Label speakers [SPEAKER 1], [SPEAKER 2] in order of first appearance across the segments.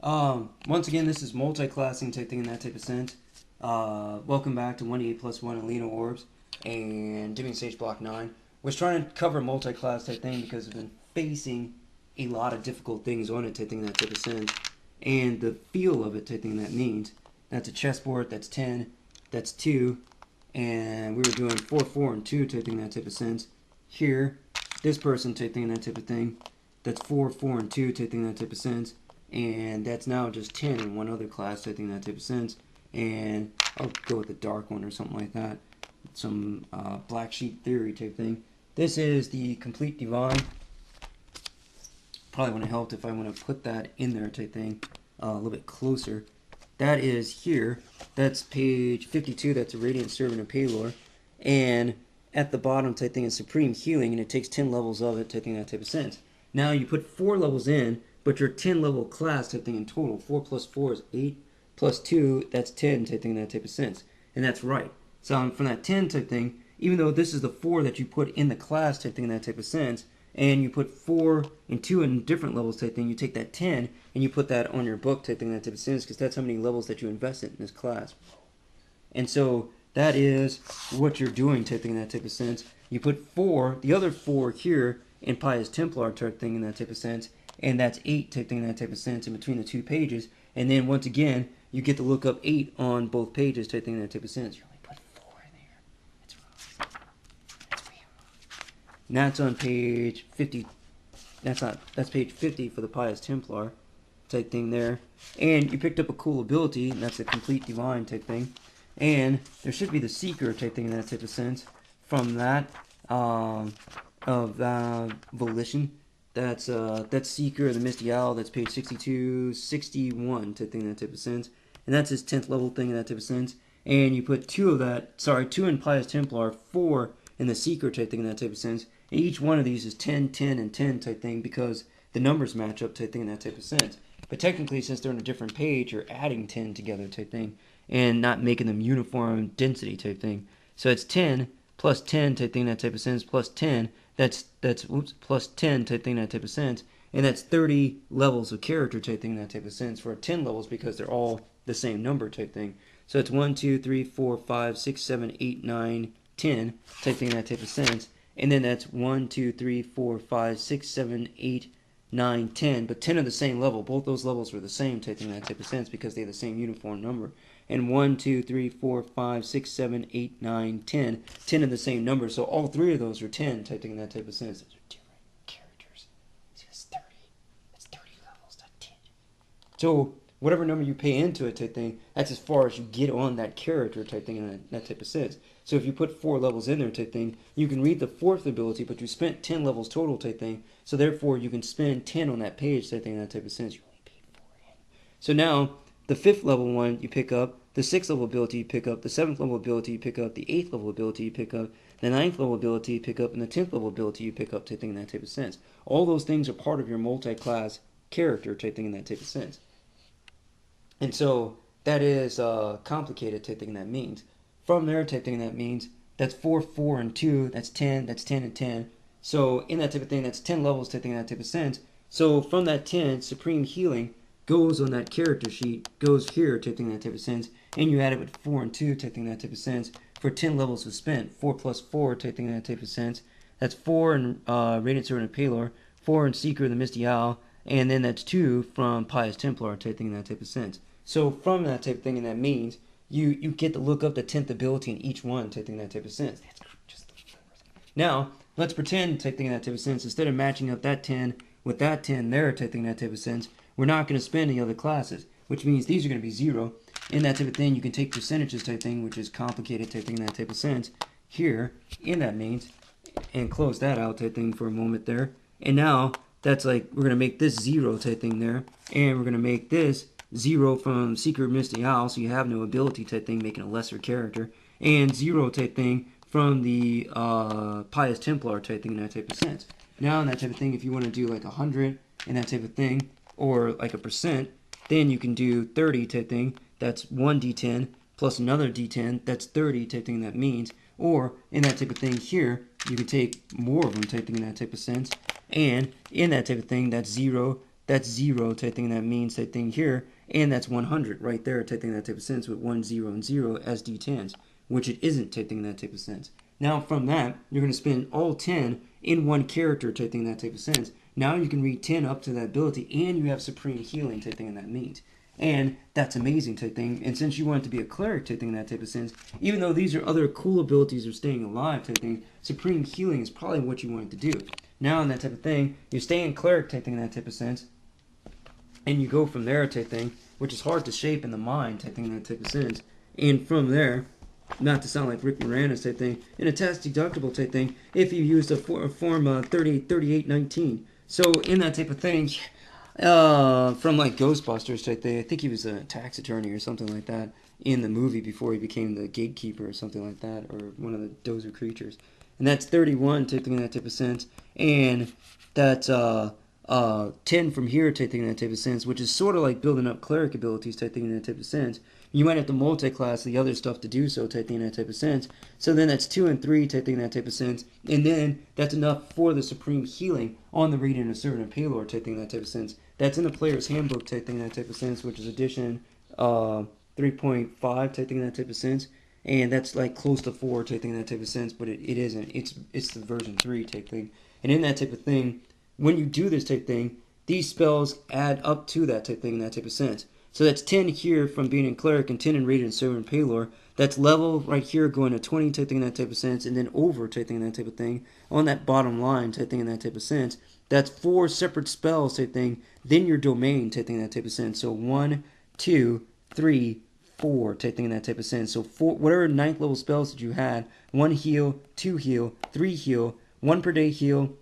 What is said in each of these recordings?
[SPEAKER 1] Once again, this is multi-classing type thing in that type of sense. Welcome back to 1d8 plus 1 Alina Orbs and Deming Stage Block 9. We're trying to cover multi-class type thing because we've been facing a lot of difficult things on it type thing in that type of sense. And the feel of it type thing that means. That's a chessboard, that's 10, that's 2, and we were doing 4, 4, and 2 type thing in that type of sense. Here, this person type thing in that type of thing, that's 4, 4, and 2 type thing in that type of sense. And that's now just 10 in one other class, I think that type of sense. And I'll go with the dark one or something like that. Some black sheep theory type thing. This is the complete divine. Probably would have helped if I want to put that in there type thing a little bit closer. That is here. That's page 52. That's a radiant servant of Palor. And at the bottom type thing is supreme healing, and it takes 10 levels of it type thing that type of sense. Now you put 4 levels in, but your 10 level class type thing in total. 4 plus 4 is 8, plus 2, that's 10 type thing in that type of sense. And that's right. So from that 10 type thing, even though this is the 4 that you put in the class type thing in that type of sense, and you put 4 and 2 in different levels type thing, you take that 10 and you put that on your book type thing in that type of sense, because that's how many levels that you invested in this class. And so that is what you're doing type thing in that type of sense. You put 4, the other 4 here in Pious Templar type thing in that type of sense, and that's 8 type thing in that type of sense in between the 2 pages. And then once again, you get to look up 8 on both pages type thing in that type of sense. You only put 4 in there. That's wrong. That's way wrong. And that's on page 50. That's page 50 for the Pious Templar type thing there. And you picked up a cool ability, and that's a complete divine type thing. And there should be the seeker type thing in that type of sense from that volition. That's Seeker, the Misty Owl, that's page 62, 61 type thing in that type of sense. And that's his 10th level thing in that type of sense. And you put 2 of that, 2 in Pious Templar, 4 in the Seeker type thing in that type of sense. And each one of these is 10, 10, and 10 type thing because the numbers match up type thing in that type of sense. But technically, since they're on a different page, you're adding 10 together type thing and not making them uniform density type thing. So it's 10 plus 10 type thing in that type of sense plus 10. That's plus 10 type thing in that type of sense. And that's 30 levels of character type thing in that type of sense for 10 levels because they're all the same number type thing. So it's 1, 2, 3, 4, 5, 6, 7, 8, 9, 10 type thing in that type of sense. And then that's 1, 2, 3, 4, 5, 6, 7, 8, 9, 10. But 10 are the same level. Both those levels are the same type thing in that type of sense because they have the same uniform number. And 1, 2, 3, 4, 5, 6, 7, 8, 9, 10. 10 are the same number. So all 3 of those are 10 type thing in that type of sense. Those are different characters. See, that's 30. That's 30 levels, not 10. So whatever number you pay into it type thing, that's as far as you get on that character type thing in that type of sense. So if you put 4 levels in there type thing, you can read the 4th ability, but you spent 10 levels total type thing. So therefore, you can spend 10 on that page type thing in that type of sense. You only paid 4 in. So now, the 5th level one you pick up, the 6th level ability you pick up, the 7th level ability you pick up, the 8th level ability you pick up, the 9th level ability you pick up, and the 10th level ability you pick up type thing in that type of sense. All those things are part of your multi-class character type thing in that type of sense. And so that is complicated type thing that means. From there type thing that means that's 4, 4, and 2, that's 10, and 10. So in that type of thing, that's 10 levels type thing in that type of sense. So from that 10, Supreme Healing goes on that character sheet, goes here type thing in that type of sense, and you add it with 4 and 2 type thing in that type of sense for 10 levels of spent. 4 plus 4 type thing in that type of sense. That's 4 in Radiant Servant of Palor, 4 in Seeker of the Misty Owl, and then that's 2 from Pious Templar type thing in that type of sense. So from that type of thing, and that means you get to look up the 10th ability in each one type thing in that type of sense. That's just now, let's pretend type thing in that type of sense, instead of matching up that 10 with that 10 there type thing in that type of sense, we're not going to spend any other classes, which means these are going to be 0. In that type of thing, you can take percentages type thing, which is complicated type thing in that type of sense, here, in that means, and close that out type thing for a moment there. And now, that's like, we're going to make this 0 type thing there, and we're going to make this 0 from Seeker Misty Owl, so you have no ability type thing, making a lesser character, and 0 type thing from the Pious Templar type thing in that type of sense. Now in that type of thing, if you want to do like 100 and that type of thing, or like a percent, then you can do 30 type thing, that's 1 d10, plus another d10, that's 30 type thing that means, or in that type of thing here, you can take more of them type thing in that type of sense, and in that type of thing, that's 0, that's 0 type thing, and that means type thing here, and that's 100 right there type thing in that type of sense with 1, 0, and 0 as D10s, which it isn't type thing in that type of sense. Now from that, you're going to spend all 10 in one character type thing in that type of sense. Now you can read 10 up to that ability, and you have Supreme Healing type thing, and that means. And that's amazing type thing. And since you want it to be a cleric type thing in that type of sense, even though these are other cool abilities of staying alive type thing, Supreme Healing is probably what you want it to do. Now in that type of thing, you stay in cleric type thing in that type of sense, and you go from there type thing, which is hard to shape in the mind type thing in that type of sense. And from there, not to sound like Rick Moranis type thing, in a tax deductible type thing, if you used a form 3819. So in that type of thing, from like Ghostbusters type thing, I think he was a tax attorney or something like that in the movie before he became the gatekeeper or something like that, or one of the dozer creatures. And that's 31 type thing in that type of sense, and that's 10 from here type thing in that type of sense, which is sort of like building up cleric abilities type thing in that type of sense. You might have to multi-class the other stuff to do so type thing in that type of sense. So then that's 2 and 3 type thing in that type of sense, and then that's enough for the Supreme Healing on the Reading of Servant of Palor type thing in that type of sense. That's in the Player's Handbook type thing in that type of sense, which is edition 3.5 type thing in that type of sense. And that's like close to 4 type thing in that type of sense, but it isn't. It's the version 3 type thing. And in that type of thing, when you do this type thing, these spells add up to that type thing in that type of sense. So that's 10 here from being in Cleric and 10 in Radiant Servant and Palor. That's level right here going to 20 type thing in that type of sense, and then over type thing in that type of thing. On that bottom line type thing in that type of sense. That's 4 separate spells type thing. Then your domain type thing in that type of sense. So 1, 2, 3, 4 type thing in that type of sense. So 4, whatever 9th level spells that you had, 1 heal, 2 heal, 3 heal, 1 per day heal,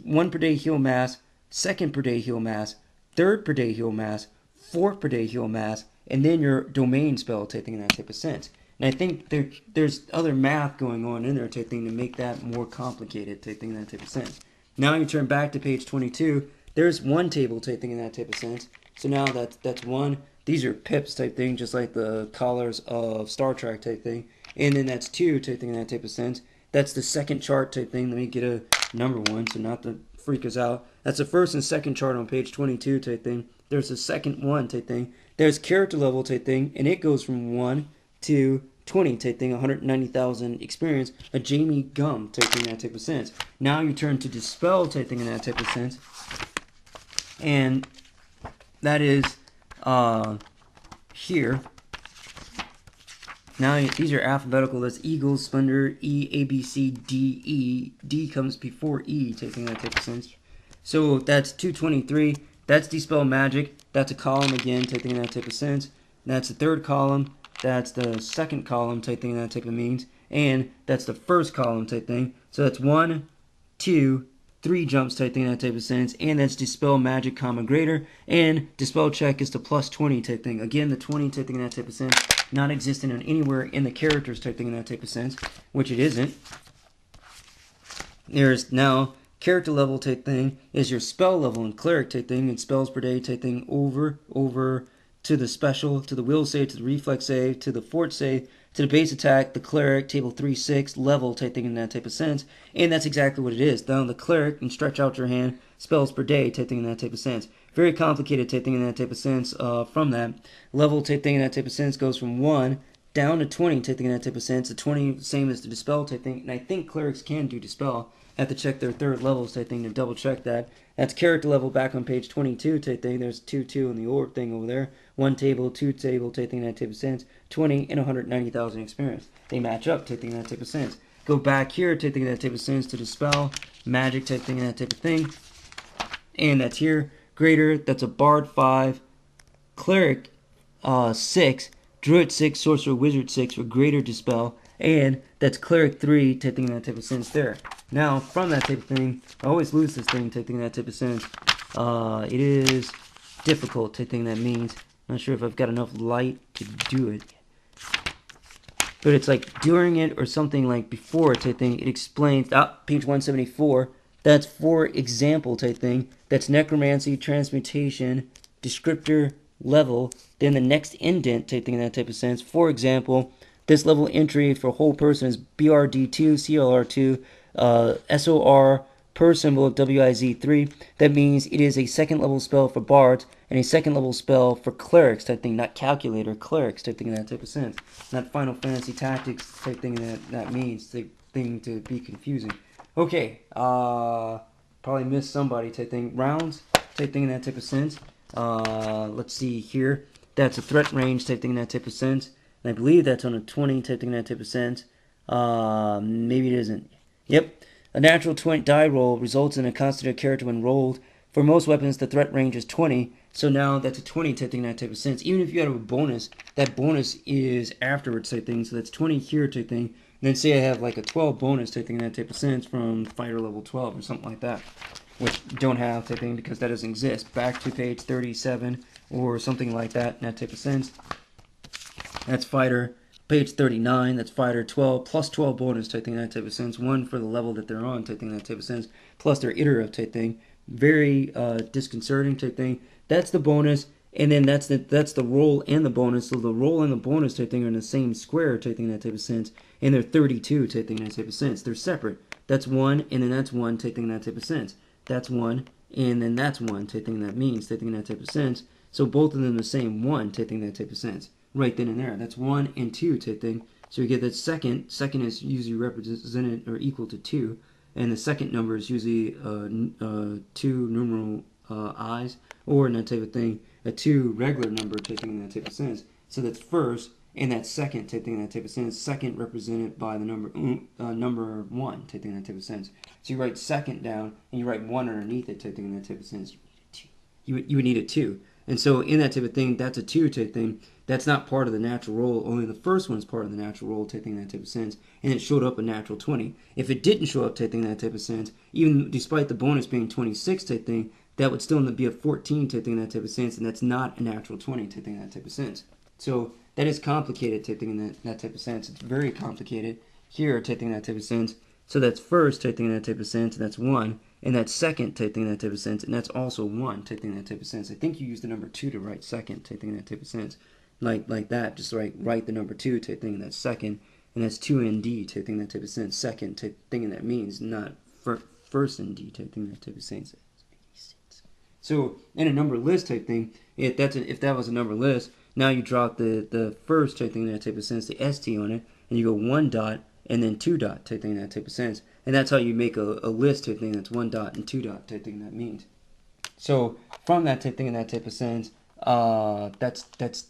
[SPEAKER 1] 1 per day heal mass, 2nd per day heal mass, 3rd per day heal mass, 4th per day heal mass, and then your domain spell type thing in that type of sense. And I think there's other math going on in there type thing to make that more complicated type thing in that type of sense. Now you turn back to page 22, there's one table type thing in that type of sense. So now that's one. These are pips type thing, just like the collars of Star Trek type thing. And then that's 2 type thing in that type of sense. That's the second chart type thing. Let me get a number 1 so not to freak us out. That's the first and second chart on page 22 type thing. There's the second one type thing. There's character level type thing, and it goes from 1 to 20 type thing, 190,000 experience, a Jamie Gum type thing in that type of sense. Now you turn to Dispel type thing in that type of sense, and that is here. Now these are alphabetical. That's Eagle, Splendor, E, A, B, C, D, E. D comes before E type thing in that type of sense. So that's 223. That's Dispel Magic. That's a column again type thing in that type of sense. That's the third column. That's the second column type thing in that type of means. And that's the first column type thing. So that's 1, 2, 3 jumps type thing in that type of sense. And that's Dispel Magic, comma, greater. And Dispel Check is the plus 20 type thing. Again, the 20 type thing in that type of sense. Not existing on anywhere in the characters type thing in that type of sense. Which it isn't. There's now character level type thing is your spell level and cleric type thing and spells per day type thing over to the special, to the will save, to the reflex save, to the fort save, to the base attack, the cleric, table 3-6, level type thing in that type of sense. And that's exactly what it is. Down the cleric and stretch out your hand, spells per day type thing in that type of sense. Very complicated type thing in that type of sense from that. Level type thing in that type of sense goes from 1 down to 20 type thing in that type of sense. The 20 same as the dispel type thing. And I think clerics can do dispel. Have to check their third levels type thing to double check that. That's character level back on page 22 type thing. There's 2 in the orb thing over there. 1 table, 2 table type thing in that type of sense. 20 and 190,000 experience. They match up type thing in that type of sense. Go back here type thing in that type of sense to dispel, magic type thing in that type of thing. And that's here. Greater, that's a bard 5, cleric 6, druid 6, sorcerer wizard 6 for greater dispel. And that's cleric 3 type thing in that type of sense there. Now, from that type of thing, I always lose this thing type thing in that type of sense. It is difficult type thing that means. Not sure if I've got enough light to do it. But it's like during it or something like before it type thing. It explains, page 174. That's for example type thing. That's necromancy, transmutation, descriptor, level. Then the next indent type thing in that type of sense. For example, this level entry for a whole person is BRD2, CLR2, SOR, per symbol of WIZ3. That means it is a second level spell for bards and a second level spell for clerics type thing, not calculator, clerics type thing in that type of sense. Not Final Fantasy Tactics type thing that means the thing to be confusing. Okay, probably missed somebody type thing. Rounds type thing in that type of sense. Let's see here. That's a threat range type thing in that type of sense. And I believe that's on a 20 type thing in that type of sense. Maybe it isn't. Yep. A natural 20 die roll results in a constituted character when rolled. For most weapons, the threat range is 20. So now that's a 20 type thing in that type of sense. Even if you have a bonus, that bonus is afterwards type thing. So that's 20 here type thing. And then say I have like a 12 bonus type thing in that type of sense from fighter level 12 or something like that. Which don't have type thing because that doesn't exist. Back to page 37 or something like that in that type of sense. That's fighter. Page 39, that's fighter 12, plus 12 bonus type thing, that type of sense. 1 for the level that they're on type thing, that type of sense. Plus their iterative type thing. Very disconcerting type thing. That's the bonus, and then that's the roll and the bonus. So the roll and the bonus type thing are in the same square type thing, that type of sense. And they're 32 type thing, that type of sense. They're separate. That's 1, and then that's 1 type thing, that type of sense. That's 1, and then that's 1 type thing, that means type thing, that type of sense. So both of them the same 1 type thing, that type of sense. Right then and there. That's 1 and 2 type thing. So you get that second. Second is usually represented or equal to 2. And the second number is usually 2 numeral i's. Or in that type of thing, a 2 regular number type thing in that type of sense. So that's first, and that's second type thing in that type of sense. Second represented by the number 1 type thing in that type of sense. So you write second down, and you write 1 underneath it type thing in that type of sense. You would need a 2. And so in that type of thing, that's a 2 type thing. That's not part of the natural roll. Only the first one's part of the natural roll type thing in that type of sense. And it showed up a natural 20. If it didn't show up type thing in that type of sense, even despite the bonus being 26 type thing, that would still be a 14 type thing in that type of sense. And that's not a natural 20 type thing in that type of sense. So that is complicated type thing in that type of sense. It's very complicated here type thing in that type of sense. So that's first type thing in that type of sense, and that's 1. And that's second type thing in that type of sense, and that's also 1 type thing in that type of sense. I think you use the number 2 to write second type thing in that type of sense. Like that, just write the number 2 type thing in that second, and that's 2ND type thing in that type of sense. Second type thing in that means, not first ND type thing in that type of sense. So in a number list type thing, if that was a number list, now you drop the first type thing in that type of sense, the ST on it, and you go 1 dot and then 2 dot type thing in that type of sense. And that's how you make a list type thing that's 1 dot and 2 dot type thing that means. So from that type thing in that type of sense, that's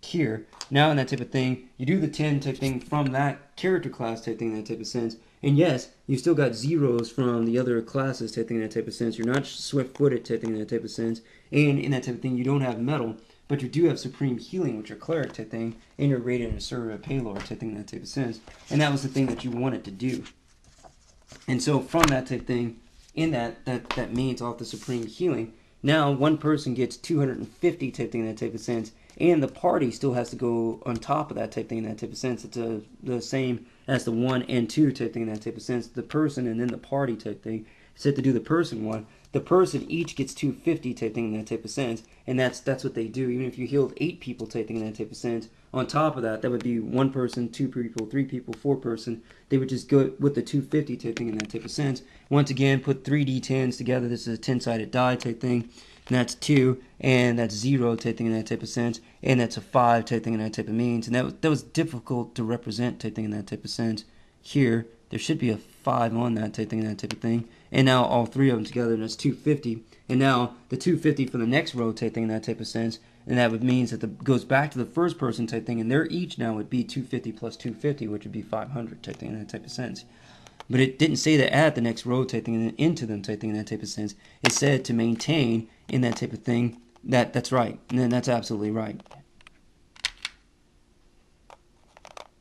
[SPEAKER 1] here. Now in that type of thing, you do the 10 type thing from that character class type thing in that type of sense. And yes, you still got zeros from the other classes type thing in that type of sense. You're not swift-footed type thing in that type of sense. And in that type of thing, you don't have metal, but you do have supreme healing, which are cleric type thing, and you're rated and assertive payload type thing in that type of sense. And that was the thing that you wanted to do. And so from that type thing, in that means off the supreme healing, now one person gets 250 type thing in that type of sense, and the party still has to go on top of that type thing in that type of sense. It's the same as the 1 and 2 type thing in that type of sense. The person and then the party type thing. Set to do the person one. The person each gets 250 type thing in that type of sense, and that's what they do. Even if you healed 8 people type thing in that type of sense, on top of that, that would be 1 person, 2 people, 3 people, 4 person. They would just go with the 250 type thing in that type of sense. Once again, put 3d10s together. This is a 10-sided die type thing. And that's 2, and that's 0 type thing in that type of sense, and that's a 5 type thing in that type of means. And that was difficult to represent type thing in that type of sense. Here, there should be a 5 on that type thing in that type of thing. And now all 3 of them together, and that's 250. And now the 250 for the next row type thing in that type of sense, and that would means that goes back to the first person type thing, and their each now would be 250 plus 250, which would be 500 type thing in that type of sense. But it didn't say to add the next row type thing and then into them type thing in that type of sense. It said to maintain in that type of thing. That's right. And then that's absolutely right.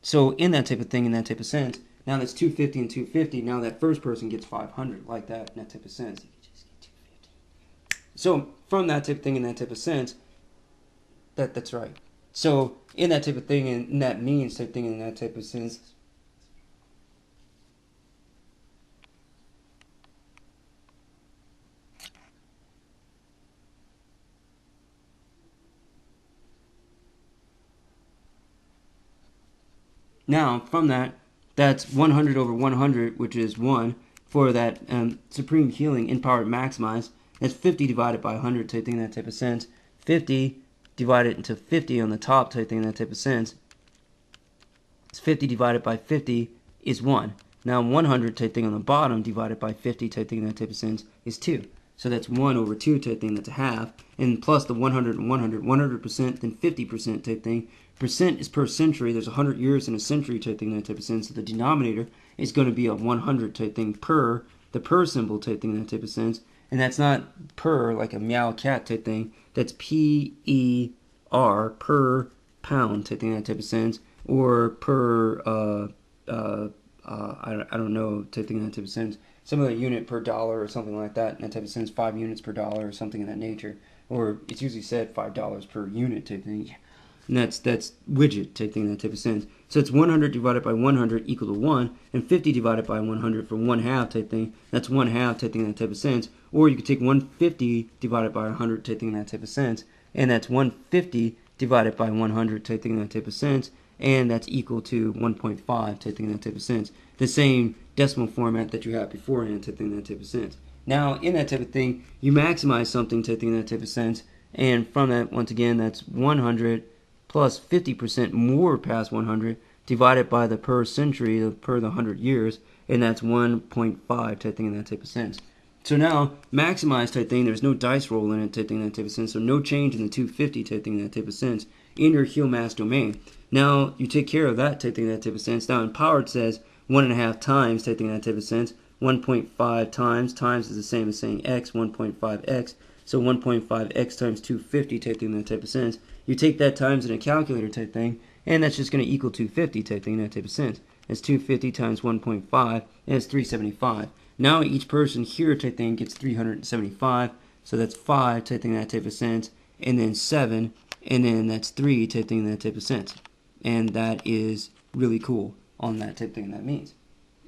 [SPEAKER 1] So in that type of thing, in that type of sense, now that's 250 and 250. Now that first person gets 500 like that in that type of sense. You can just get 250. So from that type of thing in that type of sense, that's right. So in that type of thing and that means type thing in that type of sense. Now, from that, that's 100 over 100, which is 1. for that supreme healing empowered maximize. That's 50 divided by 100 type thing in that type of sense. 50 divided into 50 on the top type thing in that type of sense. It's 50 divided by 50 is 1. Now 100 type thing on the bottom divided by 50 type thing in that type of sense is 2. So that's 1 over 2 type thing, that's a half. And plus the 100 and 100, 100% then 50% type thing. Percent is per century. There's 100 years in a century type thing in that type of sense. So the denominator is going to be a 100 type thing per, the per symbol type thing in that type of sense. And that's not per like a meow cat type thing. That's P-E-R, per pound type thing in that type of sense. Or per, I don't know type thing in that type of sense. Some other unit per dollar or something like that in that type of sense. 5 units per dollar or something in that nature. Or it's usually said $5 per unit type thing. And that's widget type thing in that type of sense. So it's 100 divided by 100 equal to 1, and 50 divided by 100 for 1/2 type thing. That's 1/2 type thing in that type of sense. Or you could take 150 divided by 100 type thing in that type of sense, and that's 150 divided by 100 type thing in that type of sense, and that's equal to 1.5 type thing in that type of sense. The same decimal format that you had beforehand type thing in that type of sense. Now, in that type of thing, you maximize something type thing in that type of sense, and from that, once again, that's 100 plus 50% more past 100 divided by the per century, per the 100 years, and that's 1.5 type thing in that type of sense. So now, maximize type thing, there's no dice roll in it type thing in that type of sense, so no change in the 250 type thing in that type of sense in your heal mass domain. Now, you take care of that type thing in that type of sense. Now, empowered says 1.5 times type thing in that type of sense. 1.5 times is the same as saying x, 1.5x. So 1.5x times 250 type thing in that type of sense. You take that times in a calculator type thing, and that's just going to equal 250 type thing in that type of sense. It's 250 times 1.5, and it's 375. Now each person here type thing gets 375, so that's 5 type thing in that type of sense, and then 7, and then that's 3 type thing in that type of sense. And that is really cool on that type thing that means.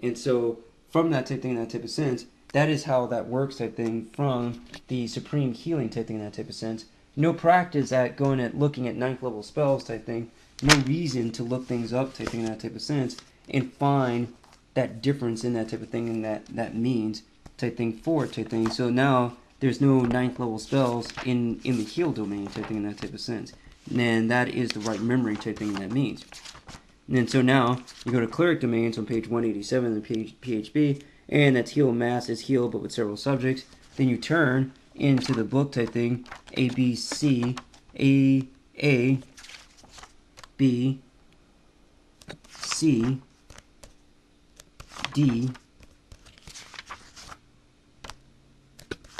[SPEAKER 1] And so from that type thing in that type of sense, that is how that works type thing from the supreme healing type thing in that type of sense. No practice at going at looking at 9th level spells type thing. No reason to look things up type thing in that type of sense and find that difference in that type of thing and that means type thing for type thing. So now there's no 9th level spells in the heal domain type thing in that type of sense. And that is the right memory type thing that means. And then so now you go to cleric domains on page 187 of the PHB, and that's heal mass is heal but with several subjects. Then you turn into the book type thing, A, B, C, A, B, C, D,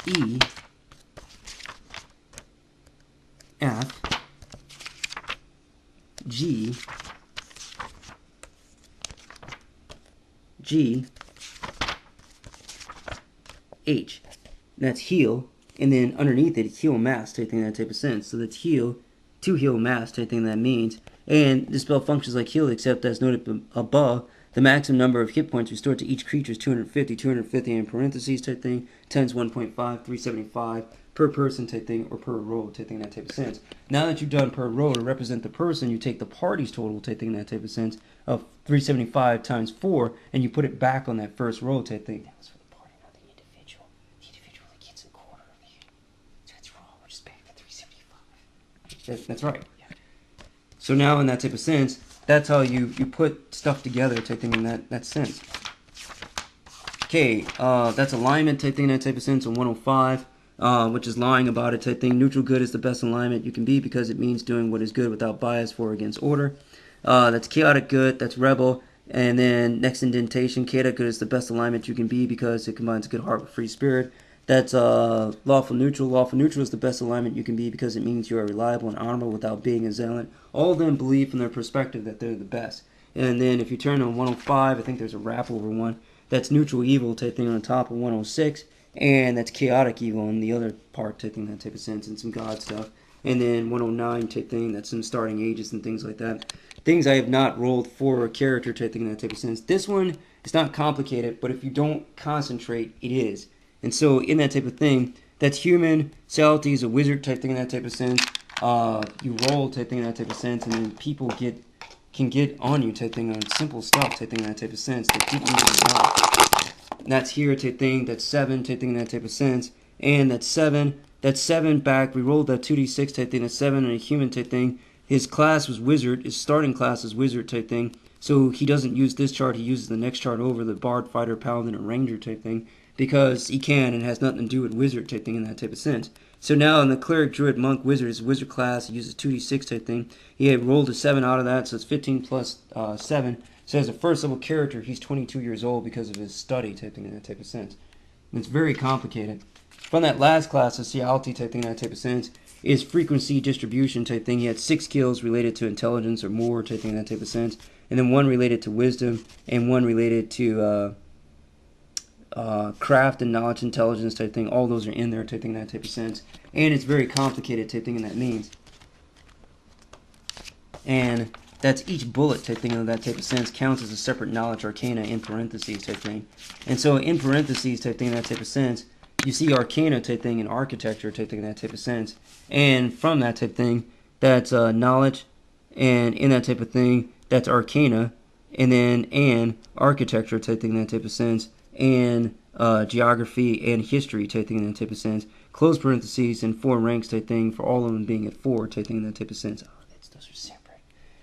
[SPEAKER 1] E, F, G, H. That's heal, and then underneath it, heal mass type thing that type of sense. So that's heal, to heal mass type thing that means. And the spell functions like heal, except as noted above, the maximum number of hit points restored to each creature is 250 in parentheses type thing, times 1.5, 375 per person type thing, or per roll type thing that type of sense. Now that you've done per roll to represent the person, you take the party's total type thing that type of sense of 375 times 4, and you put it back on that first roll type thing. That was for the party, not the individual. The individual that gets a quarter of the hit. So it's wrong, we're just back to 375. That's right. Yeah. So now in that type of sense, that's how you put stuff together type thing in that sense. Okay, that's alignment type thing in that type of sense on 105. Which is lying about it type thing. Neutral good is the best alignment you can be because it means doing what is good without bias for or against order. That's chaotic good, that's rebel. And then next indentation, chaotic good is the best alignment you can be because it combines a good heart with free spirit. That's lawful neutral. Lawful neutral is the best alignment you can be because it means you are reliable and honorable without being a zealot. All of them believe from their perspective that they're the best. And then if you turn on 105, I think there's a wrap over one. That's neutral evil type thing on the top of 106. And that's chaotic evil in the other part type thing, that type of sense, and some god stuff. And then 109 type thing, that's some starting ages and things like that. Things I have not rolled for a character type thing, that type of sense. This one is not complicated, but if you don't concentrate, it is. And so in that type of thing, that's human, Salty is a wizard type thing, that type of sense. You roll type thing, that type of sense, and then people can get on you type thing on simple stuff type thing, that type of sense. That didn't even know. And that's here type thing, that's 7 type thing in that type of sense, and that's 7 back, we rolled that 2d6 type thing, that's 7 and a human type thing. His class was wizard, his starting class is wizard type thing, so he doesn't use this chart, he uses the next chart over, the bard, fighter, paladin, or ranger type thing, because he can and has nothing to do with wizard type thing in that type of sense. So now in the cleric, druid, monk, wizard, is wizard class, he uses 2d6 type thing. He had rolled a 7 out of that, so it's 15 plus 7. So as a first level character, he's 22 years old because of his study type thing in that type of sense. And it's very complicated. From that last class, sociality type thing in that type of sense, is frequency distribution type thing. He had 6 skills related to intelligence or more type thing in that type of sense. And then 1 related to wisdom, and 1 related to craft and knowledge, intelligence type thing. All those are in there type thing in that type of sense. And it's very complicated type thing, and that means. And that's each bullet type thing in that type of sense counts as a separate knowledge arcana in parentheses type thing. And so in parentheses type thing in that type of sense, you see arcana type thing and architecture type thing in that type of sense. And from that type thing, that's knowledge, and in that type of thing, that's arcana, and then architecture type thing in that type of sense, and geography and history type thing in that type of sense. Close parentheses and 4 ranks type thing for all of them being at 4 type thing in that type of sense. Oh, those are separate.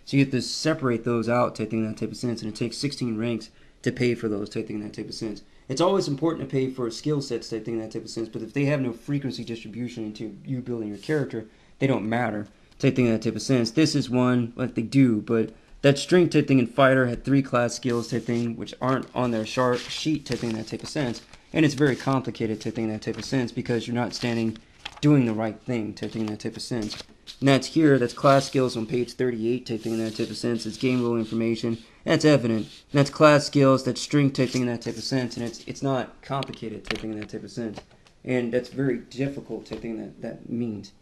[SPEAKER 1] So you have to separate those out type thing in that type of sense, and it takes 16 ranks to pay for those type thing in that type of sense. It's always important to pay for skill sets type thing in that type of sense, but if they have no frequency distribution into you building your character, they don't matter type thing in that type of sense. This is one, like they do, but that strength type thing in fighter had 3 class skills type thing, which aren't on their sheet type thing in that type of sense, and it's very complicated type thing in that type of sense because you're not standing doing the right thing type thing in that type of sense. And that's here, that's class skills on page 38 type thing in that type of sense. It's game rule information. That's evident. And that's class skills, that's strength type thing in that type of sense. And it's not complicated type thing in that type of sense. And that's very difficult type thing that means.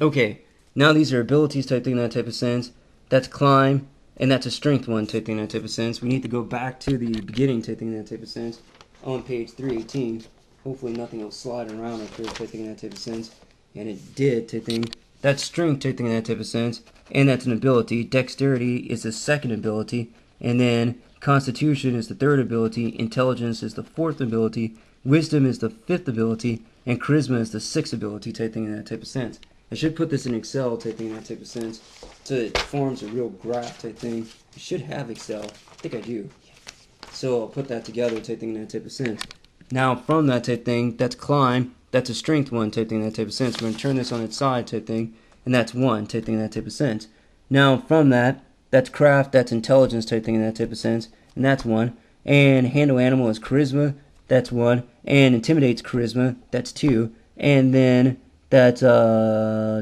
[SPEAKER 1] Okay, now these are abilities type thing in that type of sense. That's climb, and that's a strength one type thing in that type of sense. We need to go back to the beginning type thing in that type of sense on page 318. Hopefully nothing else sliding around up here type thing in that type of sense. And it did type thing. That's strength type thing in that type of sense. And that's an ability. Dexterity is the second ability. And then constitution is the third ability. Intelligence is the fourth ability. Wisdom is the fifth ability. And charisma is the sixth ability type thing in that type of sense. I should put this in Excel type thing in that type of sense, so it forms a real graph type thing. I should have Excel. I think I do. So I'll put that together type thing in that type of sense. Now from that type thing, that's climb, that's a strength one type thing in that type of sense. We're going to turn this on its side type thing, and that's 1 type thing in that type of sense. Now from that, that's craft, that's intelligence type thing in that type of sense, and that's 1. And handle animal is charisma, that's 1. And intimidates charisma, that's 2. And then that's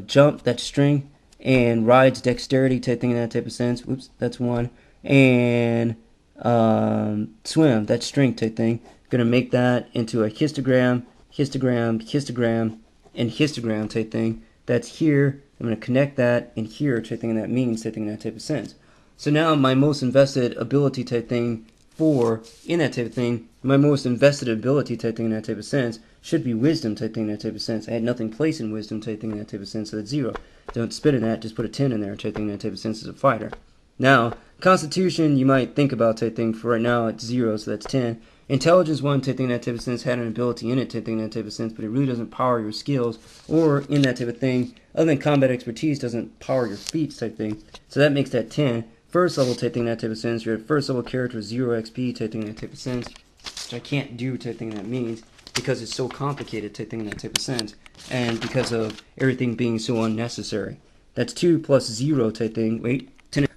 [SPEAKER 1] jump, that's string, and rides dexterity type thing in that type of sense. Whoops, that's 1. And swim, that's strength type thing. Gonna make that into a histogram, histogram, histogram, and histogram type thing. That's here. I'm gonna connect that in here type thing, and that means type thing in that type of sense. So now my most invested ability type thing in that type of thing, my most invested ability type thing in that type of sense should be wisdom type thing in that type of sense. I had nothing placed in wisdom type thing in that type of sense, so that's 0. Don't spit in that, just put a 10 in there type thing in that type of sense as a fighter. Now, constitution you might think about type thing, for right now it's 0, so that's 10. Intelligence 1 type thing in that type of sense had an ability in it type thing in that type of sense, but it really doesn't power your skills, or in that type of thing, other than combat expertise, doesn't power your feats type thing. So that makes that 10. First level type thing in that type of sense, you're at first level character 0 XP type thing in that type of sense, which I can't do type thing that means, because it's so complicated type thing in that type of sense, and because of everything being so unnecessary. That's 2 plus 0 type thing, wait, 10,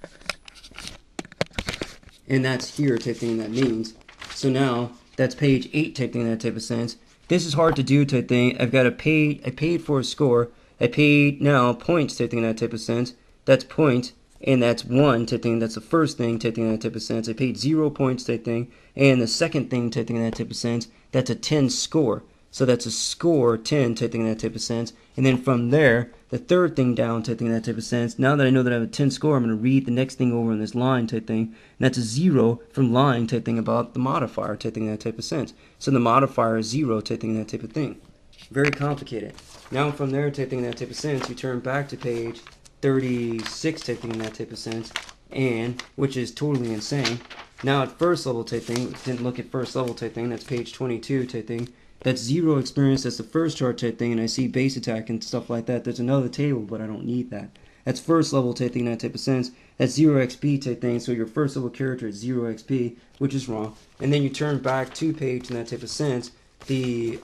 [SPEAKER 1] and that's here type thing that means. So now, that's page 8 type thing in that type of sense. This is hard to do type thing. I paid for a score, I paid now points type thing in that type of sense, that's points, and that's 1 type thing, that's the first thing type thing in that type of sense. I paid 0 points type thing, and the second thing type thing in that type of sense, that's a 10 score. So that's a score 10 type thing in that type of sense. And then from there, the third thing down type thing in that type of sense. Now that I know that I have a 10 score, I'm going to read the next thing over in this line type thing. And that's a 0 from line type thing about the modifier type thing in that type of sense. So the modifier is 0 type thing in that type of thing. Very complicated. Now from there type thing in that type of sense, you turn back to page 36 type thing in that type of sense, and which is totally insane. Now at first level type thing, didn't look at first level type thing, that's page 22 type thing. That's 0 experience, that's the first chart type thing, and I see base attack and stuff like that. There's another table, but I don't need that. That's first level type thing in that type of sense. That's 0 XP type thing, so your first level character is 0 XP, which is wrong. And then you turn back 2 page in that type of sense, the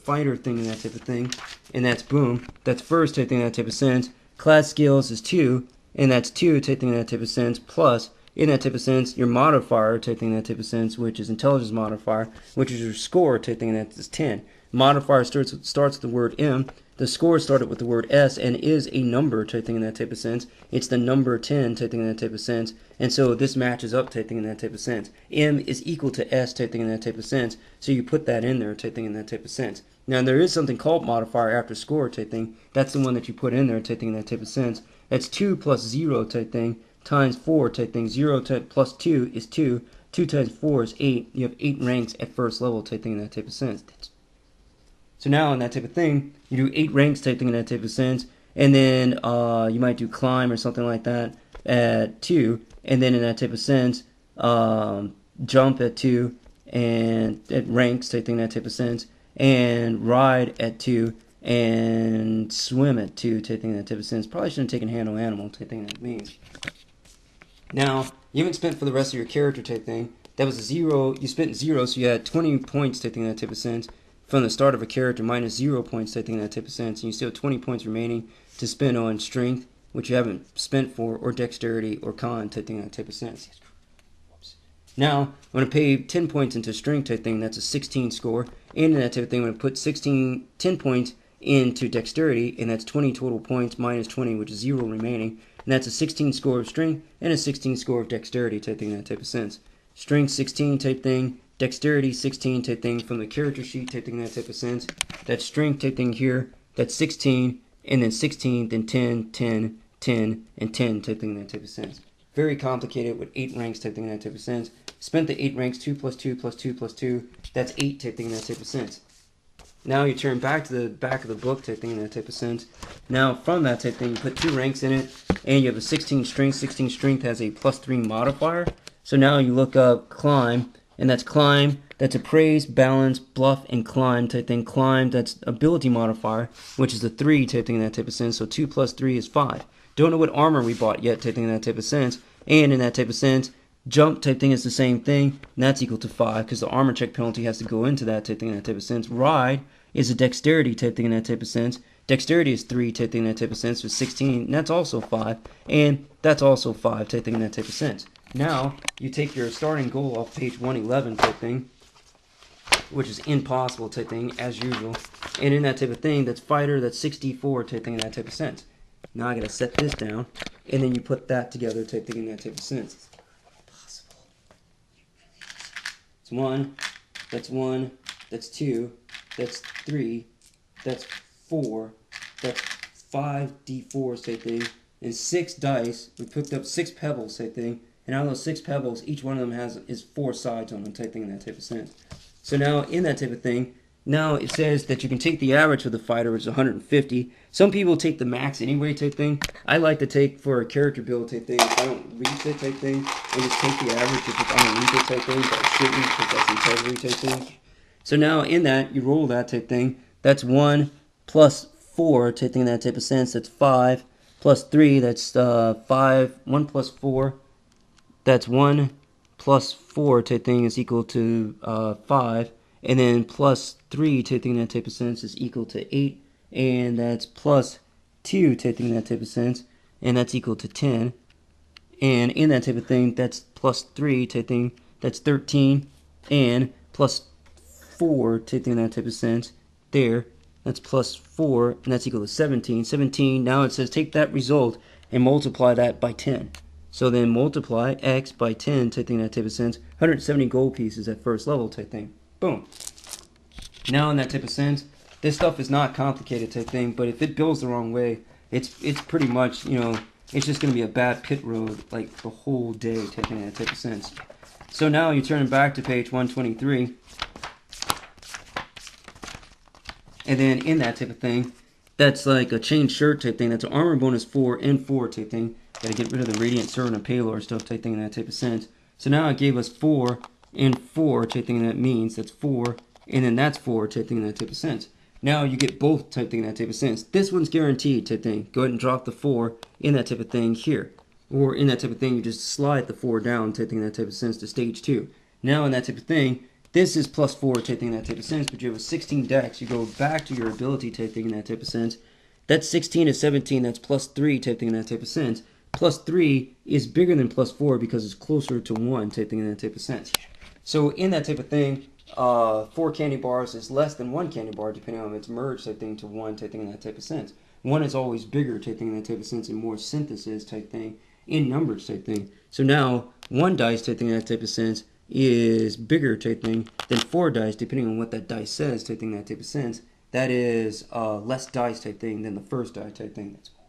[SPEAKER 1] fighter thing in that type of thing, and that's boom. That's first type thing in that type of sense. Class skills is 2, and that's 2 type thing in that type of sense, plus in that type of sense, your modifier type thing in that type of sense, which is intelligence modifier, which is your score type thing, and that is 10. Modifier starts with the word M. The score started with the word S and is a number type thing in that type of sense. It's the number 10 type thing in that type of sense. And so this matches up type thing in that type of sense. M is equal to S type thing in that type of sense. So you put that in there type thing in that type of sense. Now there is something called modifier after score type thing. That's the one that you put in there type thing in that type of sense. That's 2 plus 0 type thing times 4 type thing. 0 plus 2 is 2. 2 times 4 is 8. You have 8 ranks at first level type thing in that type of sense. So now in that type of thing, you do 8 ranks type thing in that type of sense, and then you might do climb or something like that at 2, and then in that type of sense, jump at 2, and at ranks type thing in that type of sense, and ride at 2, and swim at 2 type thing in that type of sense. Probably shouldn't have taken handle animal type thing that means. Now, you haven't spent for the rest of your character type thing. That was a 0. You spent 0, so you had 20 points type thing in that type of sense. From the start of a character, minus 0 points type thing in that type of sense. And you still have 20 points remaining to spend on strength, which you haven't spent for, or dexterity, or con type thing in that type of sense. Now, I'm going to pay 10 points into strength type thing. That's a 16 score. And in that type of thing, I'm going to put 10 points into dexterity, and that's 20 total points minus 20, which is 0 remaining. And that's a 16 score of strength and a 16 score of dexterity type thing in that type of sense. Strength 16 type thing, dexterity 16 type thing from the character sheet type thing in that type of sense. That's strength type thing here. That's 16, and then 16, then 10, 10, 10, and 10 type thing in that type of sense. Very complicated with 8 ranks type thing in that type of sense. Spent the 8 ranks, 2 plus 2 plus 2 plus 2. That's 8 type thing in that type of sense. Now you turn back to the back of the book type thing in that type of sense. Now from that type thing, you put 2 ranks in it, and you have a 16 strength. 16 strength has a plus 3 modifier. So now you look up climb, and that's climb. That's appraise, balance, bluff, and climb type thing. Climb, that's ability modifier, which is a 3 type thing in that type of sense. So 2 plus 3 is 5. Don't know what armor we bought yet type thing in that type of sense. And in that type of sense, jump type thing is the same thing, and that's equal to 5 because the armor check penalty has to go into that type thing in that type of sense. Ride is a dexterity type thing in that type of sense. Dexterity is 3 type thing in that type of sense with 16, and that's also 5. And that's also 5 type thing in that type of sense. Now, you take your starting goal off page 111 type thing, which is impossible type thing, as usual. And in that type of thing, that's fighter, that's 64 type thing in that type of sense. Now I gotta set this down, and then you put that together type thing in that type of sense. Impossible. It's 1, that's 2, that's 3, that's 4, that's 5 d4s type thing, and 6 dice. We picked up 6 pebbles type thing, and out of those 6 pebbles, each one of them is 4 sides on them type thing in that type of sense. So now in that type of thing, now it says that you can take the average of the fighter, which is 150. Some people take the max anyway type thing. I like to take for a character build type thing. If I don't reach it type thing, and just take the average if it's underneath it type thing, but I shouldn't because that's integrity type thing. So now in that, you roll that type thing. That's 1 plus 4 type thing in that type of sense. That's 5 plus 3. That's 5. 1 plus 4. That's 1 plus 4 type thing is equal to 5. And then plus 3 type thing in that type of sense is equal to 8. And that's plus 2 type thing in that type of sense. And that's equal to 10. And in that type of thing, that's plus 3 type thing. That's 13. And plus 4 type thing in that type of sense. There. That's plus 4. And that's equal to 17. 17. Now it says take that result and multiply that by 10. So then multiply x by 10 type thing in that type of sense. 170 gold pieces at first level type thing. Boom. Now in that type of sense, this stuff is not complicated type thing, but if it builds the wrong way, it's pretty much, you know, it's just going to be a bad pit road like the whole day type thing in that type of sense. So now you turn back to page 123, and then in that type of thing, that's like a chain shirt type thing. That's an armor bonus 4 and 4 type thing. Got to get rid of the radiant servant and payload stuff type thing in that type of sense. So now it gave us 4 and 4 type thing, and that means that's 4, and then that's 4 type thing in that type of sense. Now you get both type thing in that type of sense. This one's guaranteed type thing. Go ahead and drop the 4 in that type of thing here. Or in that type of thing, you just slide the 4 down type thing in that type of sense to stage 2. Now in that type of thing, this is plus 4 type thing in that type of sense, but you have a 16 dex. You go back to your ability type thing in that type of sense. That's 16 to 17, that's plus 3 type thing in that type of sense. Plus 3 is bigger than plus 4 because it's closer to 1 type thing in that type of sense. So in that type of thing, 4 candy bars is less than 1 candy bar depending on if it's merged type thing to 1 type thing in that type of sense. 1 is always bigger type thing in that type of sense and more synthesis type thing in numbers type thing. So now 1 dice type thing in that type of sense is bigger type thing than 4 dice depending on what that dice says type thing in that type of sense. That is less dice type thing than the first die type thing. That's 4.